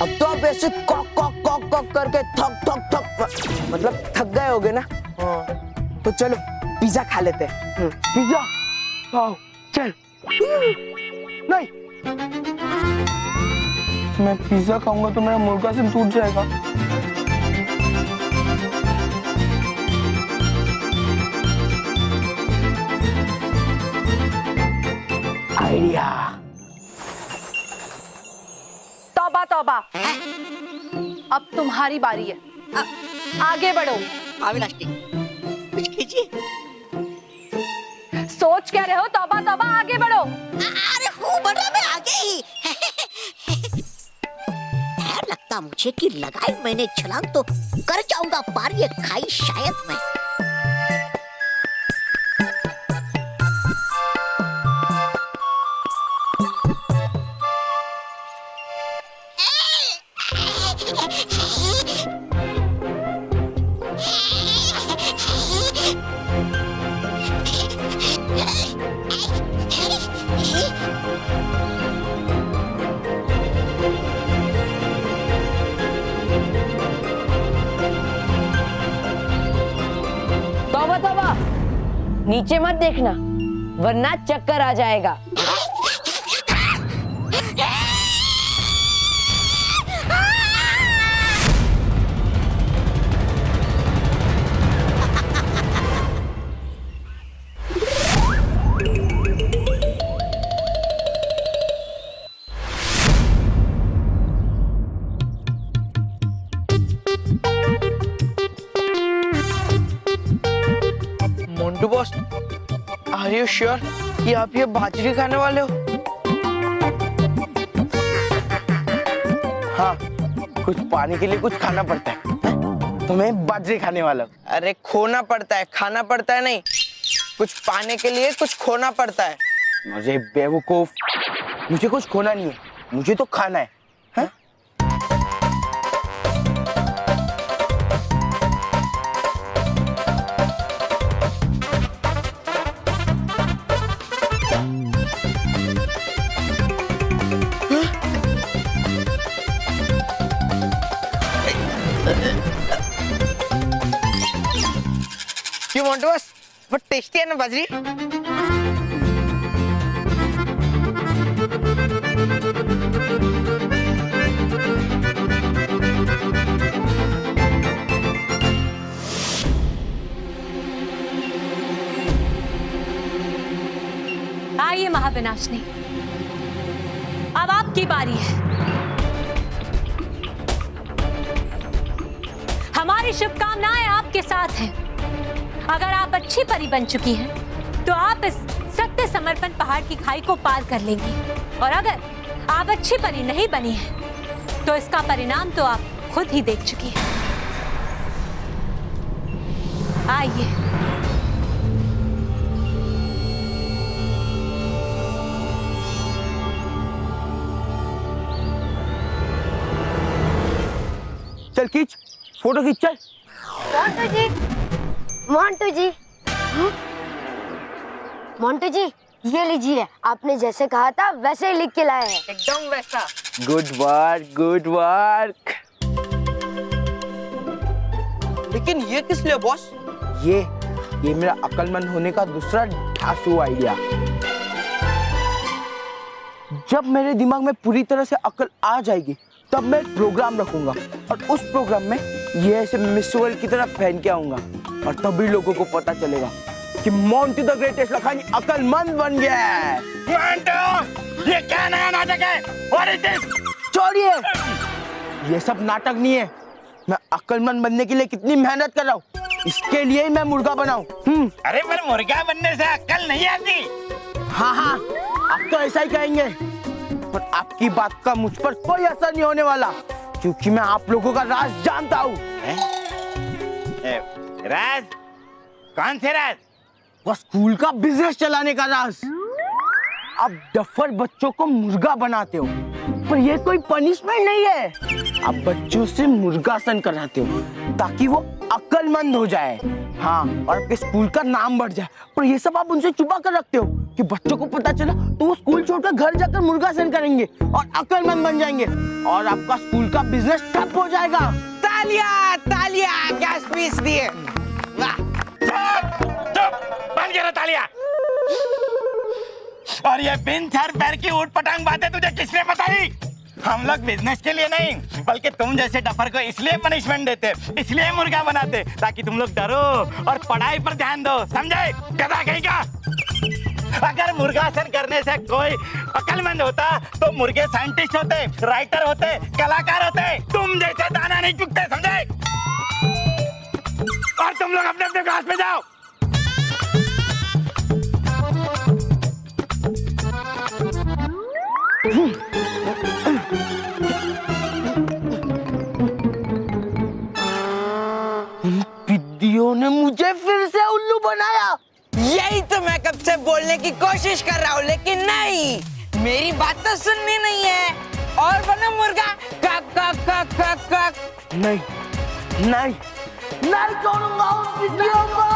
अब तो आप ऐसे कॉक कॉक कॉक कॉक करके थक थक थक मतलब थक गए होगे ना। तो चलो पिज्जा खा लेते हैं। पिज्जा आओ चल। नहीं मैं पिज्जा खाऊंगा तो मेरा मुर्गा से टूट जाएगा। आइडिया। तौबा तौबा, अब तुम्हारी बारी है। आगे बढ़ो। अविनाश जी कुछ कीजिए। सोच क्या रहे हो? तौबा तौबा, आगे बढ़ो। अरे हूँ बढ़ा मैं आगे ही। लगता मुझे कि लगाई मैंने छलांग तो कर जाऊंगा पार, ये खाई शायद मैं। नीचे मत देखना वरना चक्कर आ जाएगा। Montu boss are you sure कि आप ये बाजरी खाने वाले हो? हाँ कुछ पाने के लिए कुछ खाना पड़ता है, तो मैं बाजरी खाने वाला हूँ। अरे खोना पड़ता है, खाना पड़ता है नहीं। कुछ पाने के लिए कुछ खोना पड़ता है। मुझे बेवकूफ, मुझे कुछ खोना नहीं है, मुझे तो खाना है। हा? You want to us? But tasty है ना बाजरी? आइए महाविनाशनी, अब आपकी बारी है। हमारी शुभकामनाएं आपके साथ हैं। अगर आप अच्छी परी बन चुकी हैं, तो आप इस सत्य समर्पण पहाड़ की खाई को पार कर लेंगी। और अगर आप अच्छी परी नहीं बनी हैं, तो इसका परिणाम तो आप खुद ही देख चुकी हैं। आइए। चल खींच, फोटो खींच चल। मोंटू जी, मोंटू जी, मोंटू जी, ये लीजिए, आपने जैसे कहा था वैसे ही लिख के लाए हैं। एकदम वैसा। Good work, good work. लेकिन ये किस लिए बॉस? ये मेरा अक्लमंद होने का दूसरा ठासू आइडिया। जब मेरे दिमाग में पूरी तरह से अकल आ जाएगी, तब मैं एक प्रोग्राम रखूंगा और उस प्रोग्राम में ये ऐसे मिस वर्ल्ड की तरह पहन के आऊंगा और तभी लोगों को पता चलेगा कि मोंटू द ग्रेटेस्ट लखानी अकलमंद बन गया है। मोंटू, ये क्या नया नाटक है? What is this? छोड़िए, ये सब नाटक नहीं है। मैं अकलमंद बनने के लिए कितनी मेहनत कर रहा हूँ, इसके लिए ही मैं मुर्गा बनाऊं। अरे पर मुर्गा बनने से अक्ल नहीं आती। हाँ हाँ, आप तो ऐसा ही कहेंगे, पर आपकी बात का मुझ पर कोई असर नहीं होने वाला, क्योंकि मैं आप लोगों का राज जानता हूँ। राज? कौन से राज? वो स्कूल का बिजनेस चलाने का राज। आप डफर बच्चों को मुर्गा बनाते हो, पर ये कोई पनिशमेंट नहीं है। आप बच्चों से मुर्गासन कराते हो ताकि वो अक्लमंद हो जाए, हाँ, और आपके स्कूल का नाम बढ़ जाए। पर ये सब आप उनसे छुपा कर रखते हो कि बच्चों को पता चला तो वो स्कूल छोड़कर घर जाकर मुर्गासन करेंगे और अक्लमंद बन जाएंगे और आपका स्कूल का बिजनेस ठप हो जाएगा। तालिया तालिया, क्या स्पीच दिए। बंद करो तालियां। और ये बिन सर पैर की ऊट पटांग बातें तुझे किसने बताई? हम लोग बिजनेस के लिए नहीं, बल्कि तुम जैसे डफर को इसलिए पनिशमेंट देते, इसलिए मुर्गा बनाते, ताकि तुम लोग डरो और पढ़ाई पर ध्यान दो, समझे? गधा कहीं का। अगर मुर्गासन करने से कोई अक्लमंद होता तो मुर्गे साइंटिस्ट होते, राइटर होते, कलाकार होते। तुम जैसे दाना नहीं चुगते, समझे? और तुम लोग अपने अपने क्लास में जाओ। पिद्दियों ने मुझे फिर से उल्लू बनाया। यही तो मैं कब से बोलने की कोशिश कर रहा हूँ, लेकिन नहीं, मेरी बात तो सुननी नहीं है। और बनो मुर्गा, कक कक कक कक कक। नहीं नहीं नहीं छोड़ूंगा उस पिद्दियों को।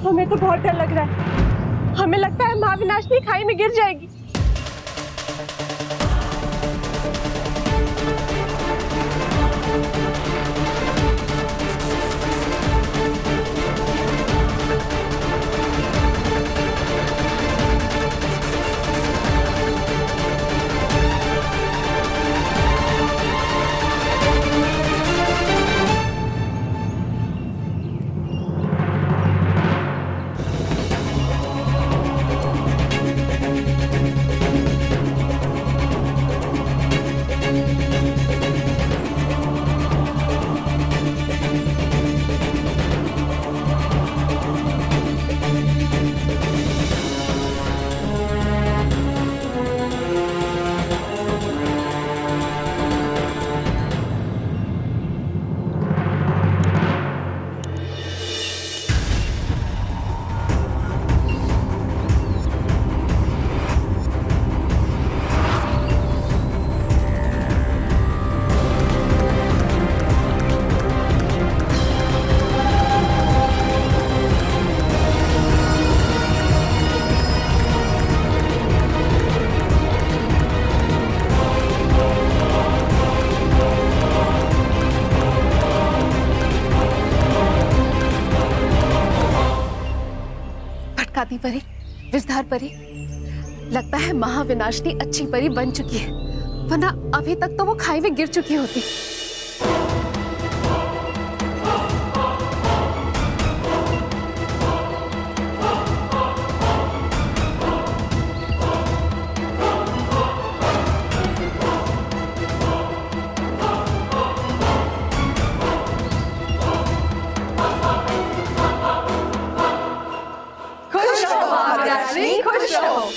हमें तो बहुत डर लग रहा है। हमें लगता है महाविनाशनी खाई में गिर जाएगी। परी, विषधार परी, लगता है महाविनाशिनी अच्छी परी बन चुकी है, वरना अभी तक तो वो खाई में गिर चुकी होती। खुश रहो महाविनाशिनी, खुश रहो।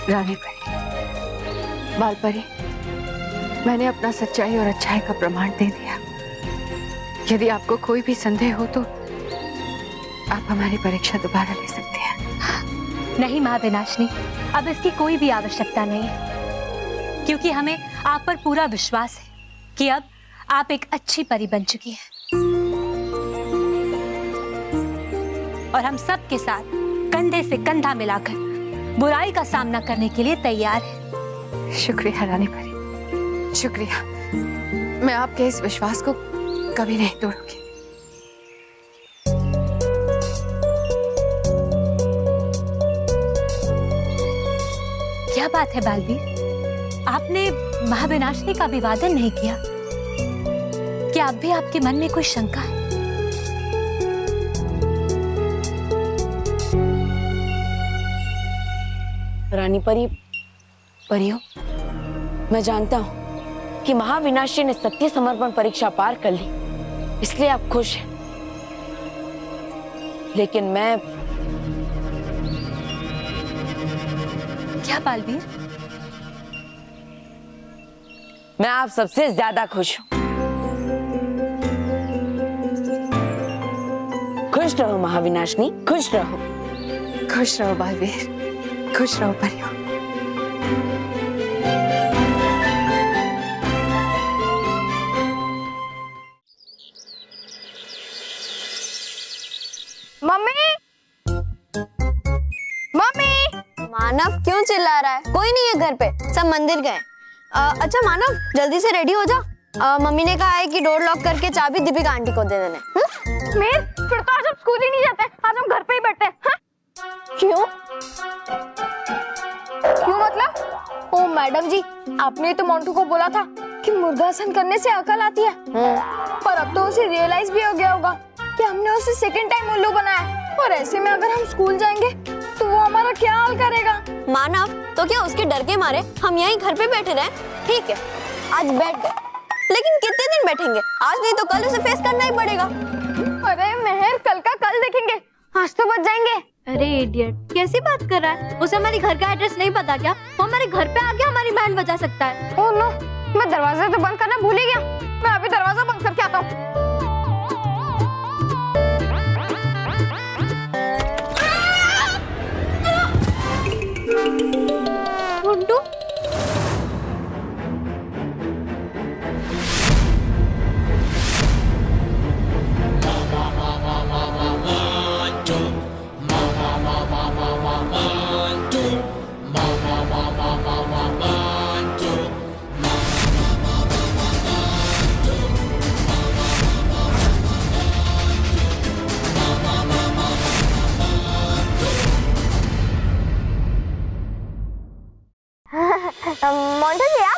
रानी परी, बाल परी, मैंने अपना सच्चाई और अच्छाई का प्रमाण दे दिया। यदि आपको कोई भी संदेह हो तो आप हमारी परीक्षा दोबारा ले सकते हैं। नहीं महाविनाशिनी, अब इसकी कोई भी आवश्यकता नहीं है, क्योंकि हमें आप पर पूरा विश्वास है कि अब आप एक अच्छी परी बन चुकी हैं और हम सब के साथ कंधे से कंधा मिलाकर बुराई का सामना करने के लिए तैयार हैं। शुक्रिया रानी परी, शुक्रिया। मैं आपके इस विश्वास को कभी नहीं तोड़ूंगी। क्या बात है बालवीर, आपने महाविनाशिनी का अभिवादन नहीं किया? क्या अब भी आपके मन में कोई शंका है? रानी परियों, मैं जानता हूं कि महाविनाशी ने सत्य समर्पण परीक्षा पार कर ली, इसलिए आप खुश हैं। लेकिन मैं क्या बालवीर? मैं आप सबसे ज्यादा खुश हूं। खुश रहो महाविनाशिनी, खुश रहो। खुश रहो बालवीर, खुश रहो परियों। Mummy, mummy. मानव क्यों चिल्ला रहा है? कोई नहीं है घर पे, सब मंदिर गए। अच्छा मानव, जल्दी से रेडी हो जा। मम्मी ने कहा है कि डोर लॉक करके चाबी दीपिका आंटी को दे देने। फिर तो आज हम स्कूल ही नहीं जाते, आज हम घर पे ही बैठे हैं। क्यों? क्यों मतलब? ओ मैडम जी, आपने तो मोंटू को बोला था कि मुर्गासन करने से अकल आती है, पर अब तो उसे रियलाइज भी हो गया होगा कि हमने उसे सेकंड टाइम उल्लू बनाया। और ऐसे में अगर हम स्कूल जाएंगे तो वो हमारा क्या हाल करेगा? मानव, तो क्या उसके डर के मारे हम यहीं घर पे बैठे रहे? ठीक है, आज बैठ गए, लेकिन कितने दिन बैठेंगे? आज नहीं तो कल उसे फेस करना ही पड़ेगा। अरे मेहर, कल का कल देखेंगे, आज तो बच जाएंगे। अरे इडियट, कैसी बात कर रहा है? उसे हमारी घर का एड्रेस नहीं पता क्या? वो हमारे घर पे आके हमारी बैंड बजा सकता है। ओह नो, मैं दरवाजा तो बंद करना भूल ही गया। मैं अभी दरवाजा बंद करके आता हूँ। मुंटू, मोंटू भैया,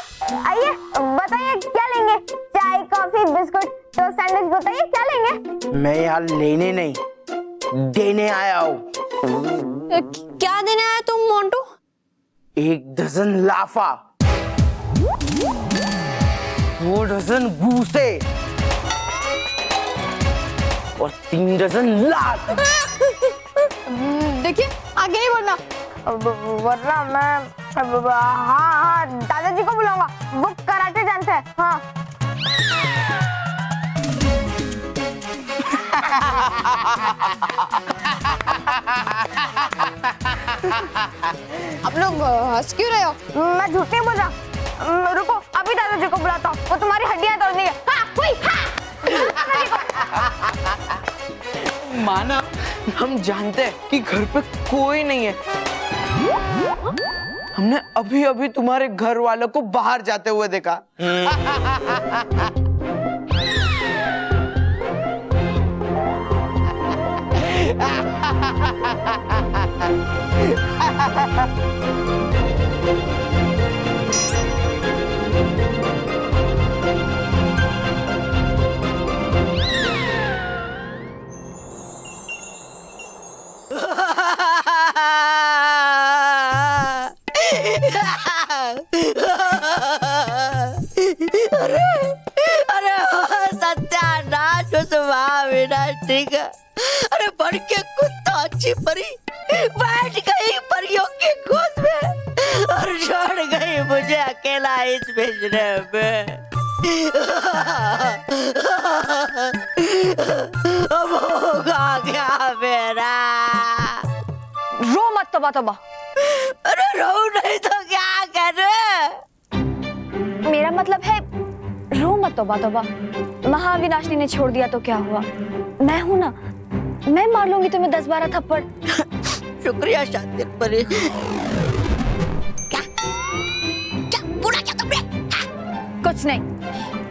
आइए, बताइए क्या लेंगे? चाय, कॉफी, बिस्कुट, टोस्ट, सैंडविच, बताइए क्या लेंगे? मैं यहाँ लेने नहीं, देने आया हूँ। क्या देने आया तुम मोंटू? 1 डजन लाफा, 2 डजन भूसे और 3 डजन लात। देखिए, आगे नहीं बोलना, वरना मैं हाँ दादाजी को बुलाऊंगा, वो कराटे जानते हैं। हाँ। आप लोग हंस क्यों रहे हो? मैं झूठ नहीं बोल रहा। रुको, अभी दादाजी को बुलाता हूँ, वो तुम्हारी हड्डियां तोड़ देंगे। हाँ, मानव, हम जानते हैं कि घर पे कोई नहीं है। हमने अभी अभी तुम्हारे घर वालों को बाहर जाते हुए देखा। अरे सत्यानाश उस महाविनाशी का। अरे बढ़ के कुत्ता अच्छी परी बैठ गई परियों के गोद में और छोड़ गई मुझे अकेला इस पिंजरे में। अब होगा क्या मेरा? रो मत तोबा तोबा। अरे रो नहीं तो क्या करे? मेरा मतलब है रो मत तोबा तोबा। महाविनाशनी ने छोड़ दिया तो क्या हुआ? मैं हूं ना, मैं मार लूंगी तुम्हें 10-12 थप्पड़। शुक्रिया शातिर परी। क्या क्या बोला क्या तुमने? कुछ नहीं,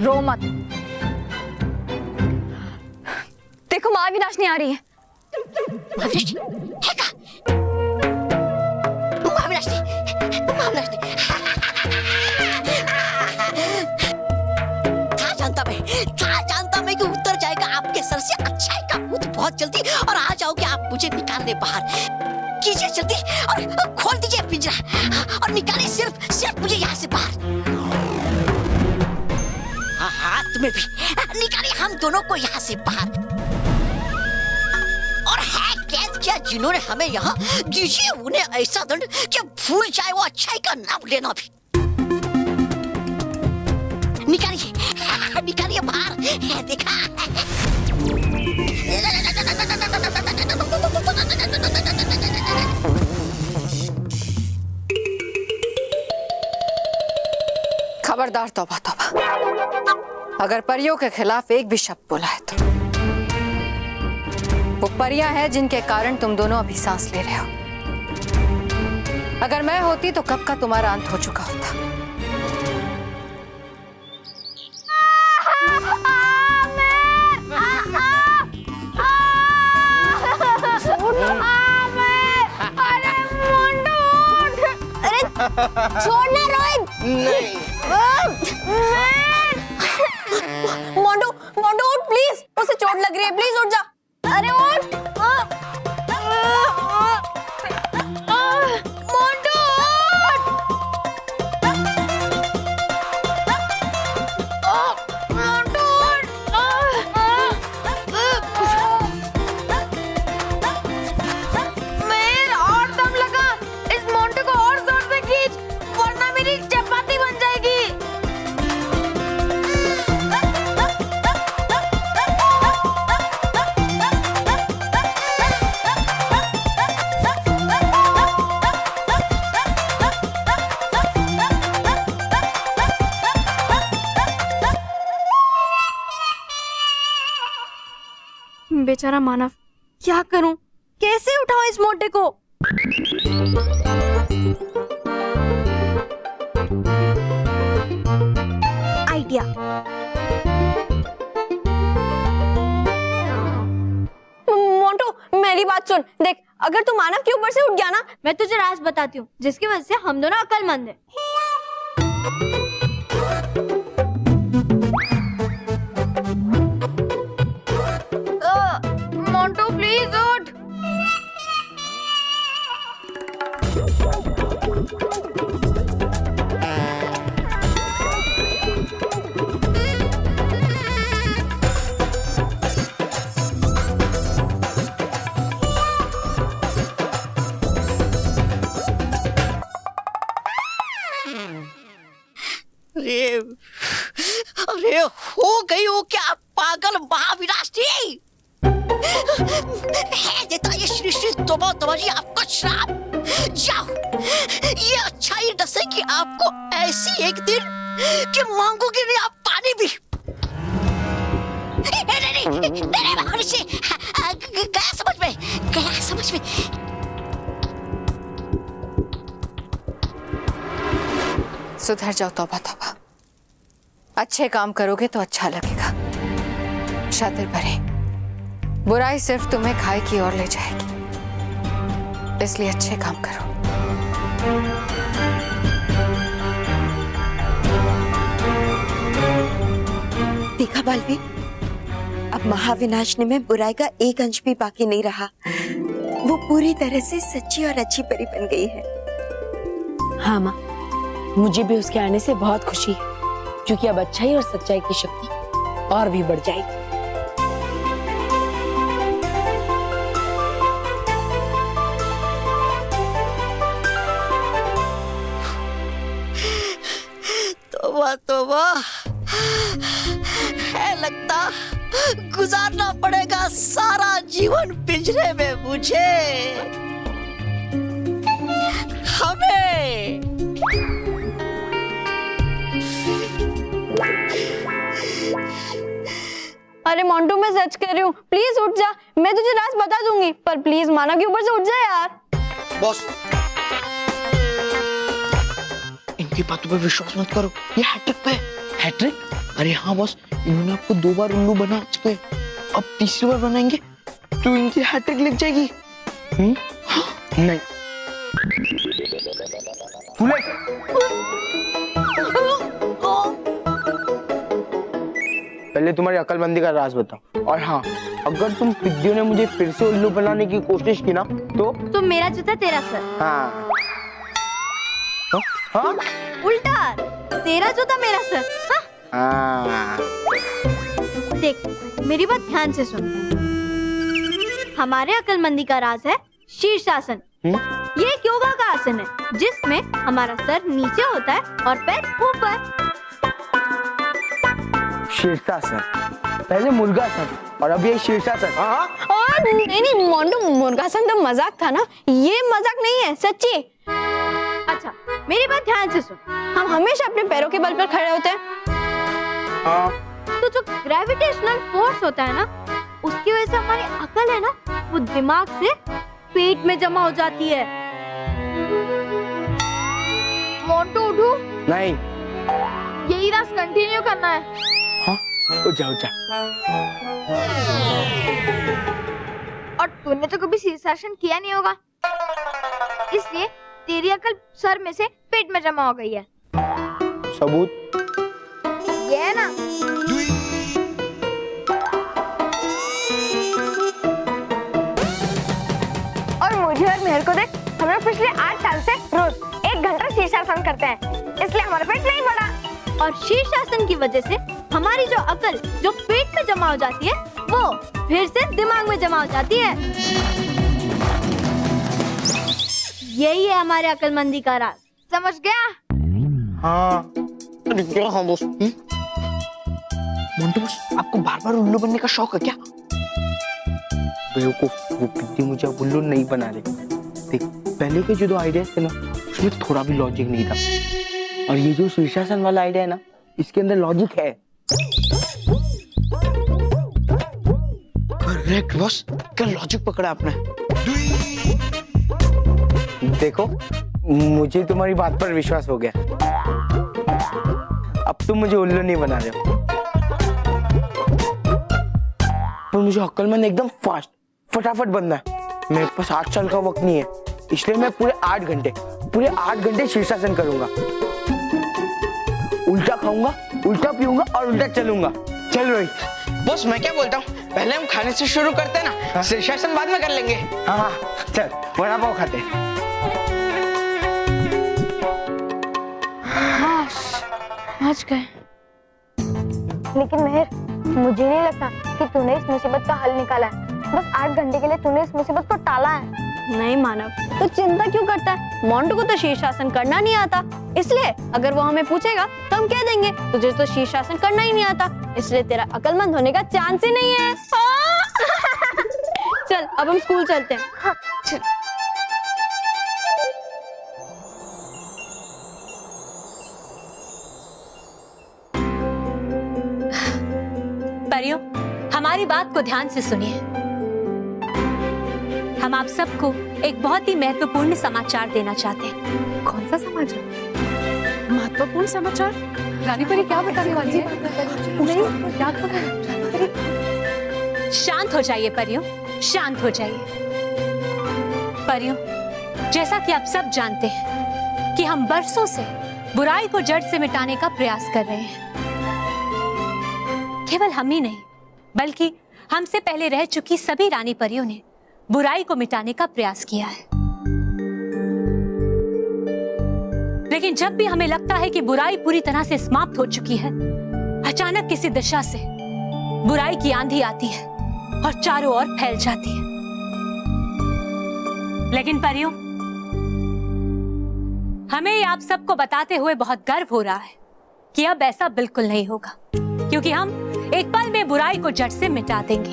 रो मत। देखो महाविनाशनी आ रही है। महाविनाशनी है क्या? महाविनाशनी था जानता मैं कि उतर जाएगा आपके सर से अच्छाई का भूत बहुत जल्दी और आ जाओगे आप मुझे निकालने बाहर। कीजिए जल्दी और खोल दीजिए पिंजरा और निकालिए सिर्फ मुझे यहाँ से बाहर। हाँ तुम्हें भी निकालिए हम दोनों को यहाँ से बाहर। और है कैद किया जिन्होंने हमें यहाँ, दीजिए उन्हें ऐसा दंड कि भूल जाए वो अच्छाई का नाम लेना भी। निकालिए बाहर। देखा खबरदार तौबा तौबा, अगर परियों के खिलाफ एक भी शब्द बोला है तो वो परियां हैं जिनके कारण तुम दोनों अभी सांस ले रहे हो। अगर मैं होती तो कब का तुम्हारा अंत हो चुका होता। छोड़ना रोहित। नहीं। मोंटू मोंटू उठ प्लीज, उसे चोट लग रही है, प्लीज उठ जा। अरे उठ मोंटू मेर और दम लगा, इस मोंटू को और जोर से खींच वरना मेरी चपाती बन जाएगी। बेचारा मानव, क्या करूं, कैसे उठाऊं इस मोटे को? आइडिया। मोंटू मेरी बात सुन, देख अगर तू मानव के ऊपर से उठ गया ना, मैं तुझे राज बताती हूँ जिसकी वजह से हम दोनों अक्लमंद हैं। मोंटू प्लीज उठ। अरे हो गई हो क्या पागल महाविनाशी? है देता ये श्री श्री तौबा तौबा जी आपको श्राप। जाओ, ये अच्छाई डसेगी आपको ऐसी एक दिन कि मांगोगे नहीं आप पानी भी। नहीं, गया समझ में, गया समझ में। सुधर जाओ तौबा तौबा, अच्छे काम करोगे तो अच्छा लगेगा। शातिर परी, बुराई सिर्फ तुम्हें खाई की ओर ले जाएगी। इसलिए अच्छे काम करो। देखा बालवीर, अब महाविनाशनी में बुराई का एक अंश भी बाकी नहीं रहा। वो पूरी तरह से सच्ची और अच्छी परी बन गई है। हाँ माँ, मुझे भी उसके आने से बहुत खुशी है, क्योंकि अब अच्छाई और सच्चाई की शक्ति और भी बढ़ जाएगी। तोबा है लगता गुजारना पड़ेगा सारा जीवन पिंजरे में मुझे, हमें। अरे मोंटू, मैं सच कह रही हूँ, प्लीज उठ जा। मैं तुझे राज बता दूंगी, पर प्लीज मानव के ऊपर से उठ जा यार। बॉस, इनकी बातों पे विश्वास मत करो, ये हैट्रिक पे हैट्रिक। अरे हाँ बॉस, इन्होंने आपको 2 बार उल्लू बना चुके हैं, अब तीसरी बार बनाएंगे तो इनकी हैट्रिक लग जाएगी। नहीं फूले, पहले तुम्हारी अक्लमंदी का राज बताओ। और हाँ, अगर तुम पिद्दियों ने मुझे फिर से उल्लू बनाने की कोशिश की ना तो मेरा जूता तेरा सर। हाँ हाँ, उल्टा, तेरा जूता मेरा सर। हाँ। देख, मेरी बात ध्यान से सुन। हमारे अक्लमंदी का राज है शीर्षासन। ये एक योगा का आसन है जिसमें हमारा सर नीचे होता है और पैर ऊपर। शीर्षासन, पहले मुर्गासन और अब ये शीर्षासन। और नहीं मोंटू, मुर्गासन तो मजाक था ना, ये मजाक नहीं है, सच्ची। अच्छा, मेरी बात ध्यान से सुन। हम हमेशा अपने पैरों के बल पर खड़े होते हैं। तो जो ग्रेविटेशनल फोर्स होता है ना, उसकी वजह से हमारी अकल है ना, वो दिमाग से पेट में जमा हो जाती है। मोंटू उठू, नहीं, यही राज कंटिन्यू करना है। हाँ तो जाओ जा। और तूने तो कभी शीर्षासन किया नहीं होगा, इसलिए तेरी अकल सर में से पेट में जमा हो गई है। सबूत ये है ना। और मुझे और मेहर को देख, हम लोग पिछले 8 साल से रोज 1 घंटा शीर्षासन करते हैं, इसलिए हमारा पेट नहीं बढ़ा। और शीर्षासन की वजह से हमारी जो अकल जो पेट में जमा हो जाती है, वो फिर से दिमाग में जमा हो जाती है। यही है हमारे अकलमंदी का राज, समझ गया? हाँ, क्या हाँ बॉस? मोंटू बॉस, आपको बार-बार उल्लू बनने का शौक है क्या? बेवकूफ, वो पिद्दी मुझे उल्लू नहीं बना रहे। देख, पहले के जो 2 आइडियाज थे ना, उसमें थोड़ा भी लॉजिक नहीं था, और ये जो शीर्षासन वाला आइडिया है ना, इसके अंदर लॉजिक है। करेक्ट बॉस, क्या लॉजिक पकड़ा आपने। देखो, मुझे तुम्हारी बात पर विश्वास हो गया। अब तुम मुझे उल्लू नहीं बना रहे हो, पर मुझे अक्लमंद एकदम फास्ट फटाफट बनना है। मेरे पास 8 साल का वक्त नहीं है, इसलिए मैं पूरे 8 घंटे शीर्षासन करूंगा। उल्टा खाऊंगा, उल्टा पीऊंगा और उल्टा चलूंगा। चल रोहित। बॉस, मैं क्या बोलता हूँ, पहले हम खाने से शुरू करते हैं ना, शीर्षासन बाद में कर लेंगे। हाँ चल, वड़ा पाव खाते हैं। पहुंच गए। लेकिन मेहर, मुझे नहीं लगता कि तूने इस मुसीबत का हल निकाला है। बस 8 घंटे के लिए तूने इस मुसीबत को टाला है। नहीं मानव, तो चिंता क्यों करता है? मोंटू को तो शीर्षासन करना नहीं आता, इसलिए अगर वो हमें पूछेगा तो हम कह देंगे तुझे तो शीर्षासन करना ही नहीं आता, इसलिए तेरा अक्लमंद होने का चांस ही नहीं है। चल, अब हम स्कूल चलते हैं। हाँ, चल। परियों, हमारी बात को ध्यान से सुनिए। हम आप सबको एक बहुत ही महत्वपूर्ण समाचार देना चाहते हैं। कौन सा समाचार? महत्वपूर्ण समाचार? रानी परी क्या बताने वाली है? क्या शांत हो जाइए परियों, शांत हो जाइए। परियों, जैसा कि आप सब जानते हैं कि हम बरसों से बुराई को जड़ से मिटाने का प्रयास कर रहे हैं। केवल हम ही नहीं, बल्कि हमसे पहले रह चुकी सभी रानी परियों ने बुराई को मिटाने का प्रयास किया है। लेकिन जब भी हमें लगता है कि बुराई पूरी तरह से समाप्त हो चुकी है, अचानक किसी दिशा से बुराई की आंधी आती है और चारों ओर फैल जाती है। लेकिन परियों, हमें आप सबको बताते हुए बहुत गर्व हो रहा है कि अब ऐसा बिल्कुल नहीं होगा, क्योंकि हम एक पल में बुराई को जड़ से मिटा देंगे।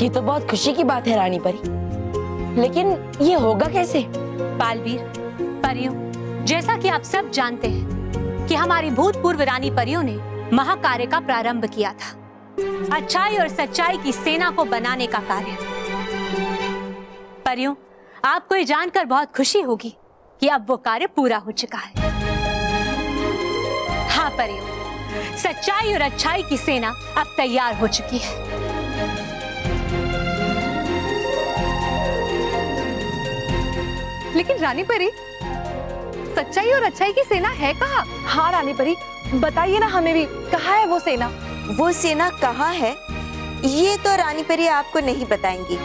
ये तो बहुत खुशी की बात है रानी परी, लेकिन ये होगा कैसे? बालवीर, परियों, जैसा कि आप सब जानते हैं कि हमारी भूतपूर्व रानी परियों ने महाकार्य का प्रारंभ किया था, अच्छाई और सच्चाई की सेना को बनाने का कार्य। परियों, आपको ये जानकर बहुत खुशी होगी कि अब वो कार्य पूरा हो चुका है। हाँ परियों, सच्चाई और अच्छाई की सेना अब तैयार हो चुकी है। लेकिन रानी परी, सच्चाई और अच्छाई की सेना है कहाँ? हाँ रानी परी, बताइए ना हमें भी, कहाँ है वो सेना? वो सेना कहाँ है ये तो रानी परी आपको नहीं बताएंगी।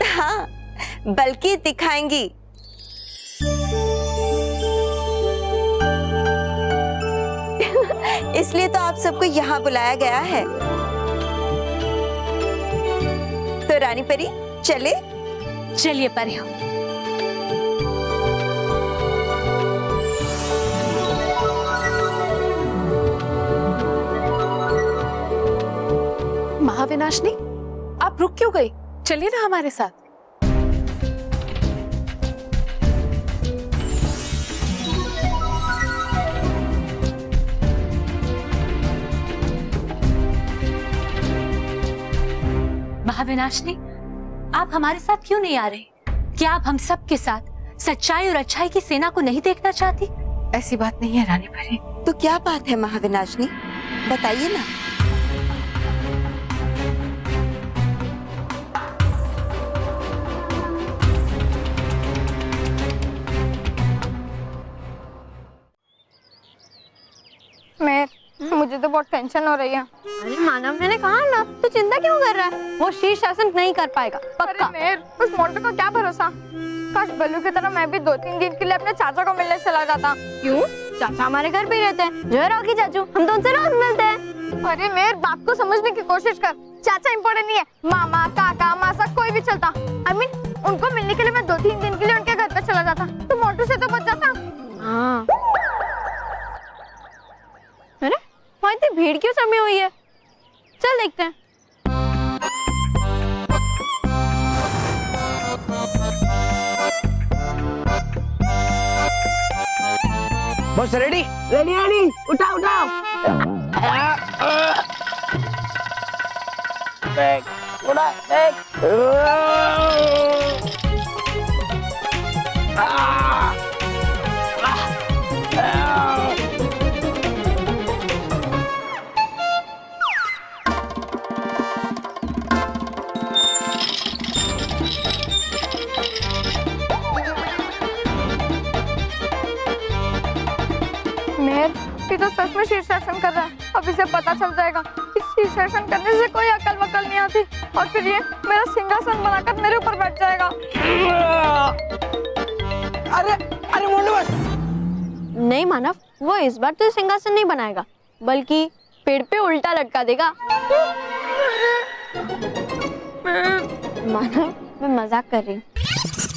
हाँ, बल्कि दिखाएंगी। इसलिए तो आप सबको यहाँ बुलाया गया है। तो रानी परी चले? चलिए परियों। महाविनाशनी, आप रुक क्यों गई? चलिए ना हमारे साथ। महाविनाशनी, आप हमारे साथ क्यों नहीं आ रहे? क्या आप हम सब के साथ सच्चाई और अच्छाई की सेना को नहीं देखना चाहती? ऐसी बात नहीं है रानी परी। तो क्या बात है महाविनाशनी, बताइए ना। मुझे तो बहुत टेंशन हो रही है। अरे मानव, मैंने कहा ना, तू चिंता क्यों कर रहा है? वो शीर्षासन नहीं कर पाएगा, पक्का। अरे मेर, उस मोंटू का क्या भरोसा? काश बल्लू की तरह मैं भी 2-3 दिन के लिए अपने चाचा को मिलने चला जाता। क्यों? चाचा हमारे घर पे ही रहते हैं। जो है रॉकी चाचू, हम तो उनसे रोज मिलते हैं। अरे मेर, बात को समझने की कोशिश कर। चाचा इम्पोर्टेंट नहीं है, मामा, काका, मासा कोई भी चलता। I mean, उनको मिलने के लिए मैं 2-3 दिन के लिए उनके घर पे चला जाता, तो मोंटू से तो बच जाता। हाँ। अरे वहाँ इतनी भीड़ क्यों जमी हुई है? चल देखते हैं। बस रेडी रेडी रेडी, उठाओ उठाओ। बैग उड़ा, बैग। ये तो सच में शीर्षासन कर रहा है। अब इसे पता चल जाएगा कि शीर्षासन करने से कोई अकल वकल नहीं आती, और फिर ये मेरा सिंहासन बनाकर मेरे ऊपर बैठ जाएगा। अरे अरे मुंडू बस। नहीं मानव, वो इस बार तो सिंहासन नहीं बनाएगा, बल्कि पेड़ पे उल्टा लटका देगा। मानव, मैं मजाक कर रही हूँ।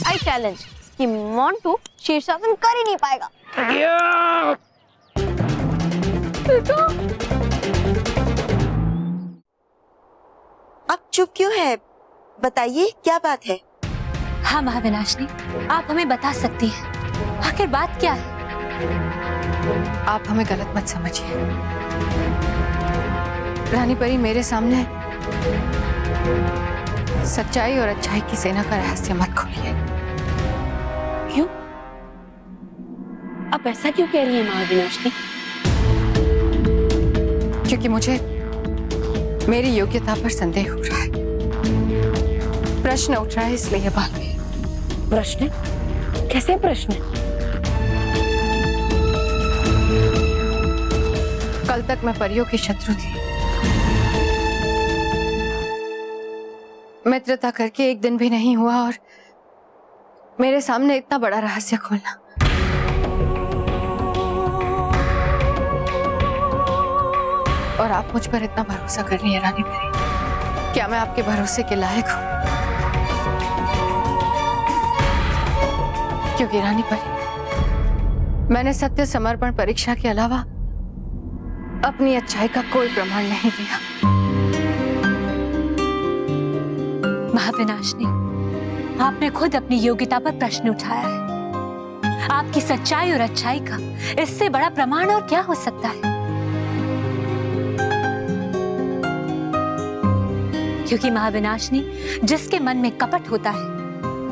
आई चैलेंज कि मोंटू शीर्षासन कर ही नहीं पाएगा। आप चुप क्यों है? बताइए क्या बात है? हाँ महाविनाशनी, आप हमें बता सकती हैं, आखिर बात क्या है? आप हमें गलत मत समझिए। रानी परी मेरे सामने सच्चाई और अच्छाई की सेना का रहस्य मत खोलिए। क्यों? आप ऐसा क्यों कह रही हैं महाविनाशनी? क्योंकि मुझे मेरी योग्यता पर संदेह हो रहा है। प्रश्न उठ रहा है इसलिए बालवीर। प्रश्न? कैसे प्रश्न? कल तक मैं परियों की शत्रु थी, मित्रता करके एक दिन भी नहीं हुआ और मेरे सामने इतना बड़ा रहस्य खोलना। और आप मुझ पर इतना भरोसा कर रही हैं रानी परी, क्या मैं आपके भरोसे के लायक हूं? क्योंकि रानी परी, मैंने सत्य समर्पण परीक्षा के अलावा अपनी अच्छाई का कोई प्रमाण नहीं दिया। महाविनाशिनी, आपने खुद अपनी योग्यता पर प्रश्न उठाया है। आपकी सच्चाई और अच्छाई का इससे बड़ा प्रमाण और क्या हो सकता है? क्योंकि महाविनाशिनी, जिसके मन में कपट होता है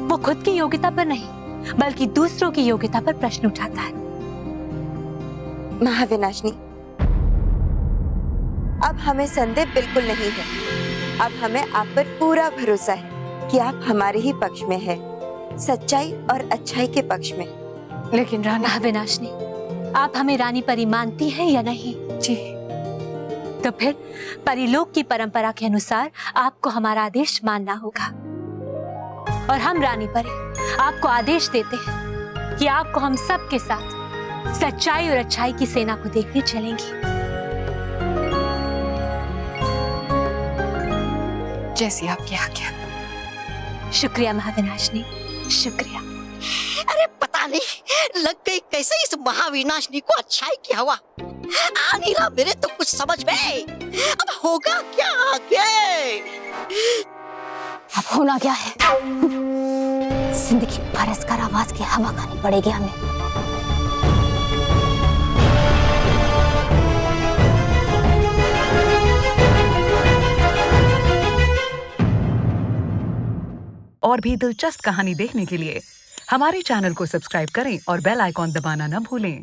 वो खुद की योग्यता पर नहीं बल्कि दूसरों की योग्यता पर प्रश्न उठाता है। महाविनाशिनी, अब हमें संदेह बिल्कुल नहीं है। अब हमें आप पर पूरा भरोसा है कि आप हमारे ही पक्ष में हैं, सच्चाई और अच्छाई के पक्ष में। लेकिन रानी महाविनाशिनी, आप हमें रानी परी मानती हैं या नहीं? जी। तो फिर परिलोक की परंपरा के अनुसार आपको हमारा आदेश मानना होगा। और हम रानी परी आपको आदेश देते हैं कि आपको हम सब के साथ सच्चाई और अच्छाई की सेना को देखने चलेंगी। जैसी आपकी आज्ञा। शुक्रिया महाविनाशिनी, शुक्रिया। अरे पता नहीं लग गई कैसे इस महाविनाशनी को अच्छाई की हवा। आ नहीं रहा मेरे तो कुछ समझ में। अब होगा क्या आगे? अब होना क्या है? जिंदगी भर इस आवाज की हवा खानी पड़ेगी हमें। और भी दिलचस्प कहानी देखने के लिए हमारे चैनल को सब्सक्राइब करें और बेल आइकॉन दबाना न भूलें।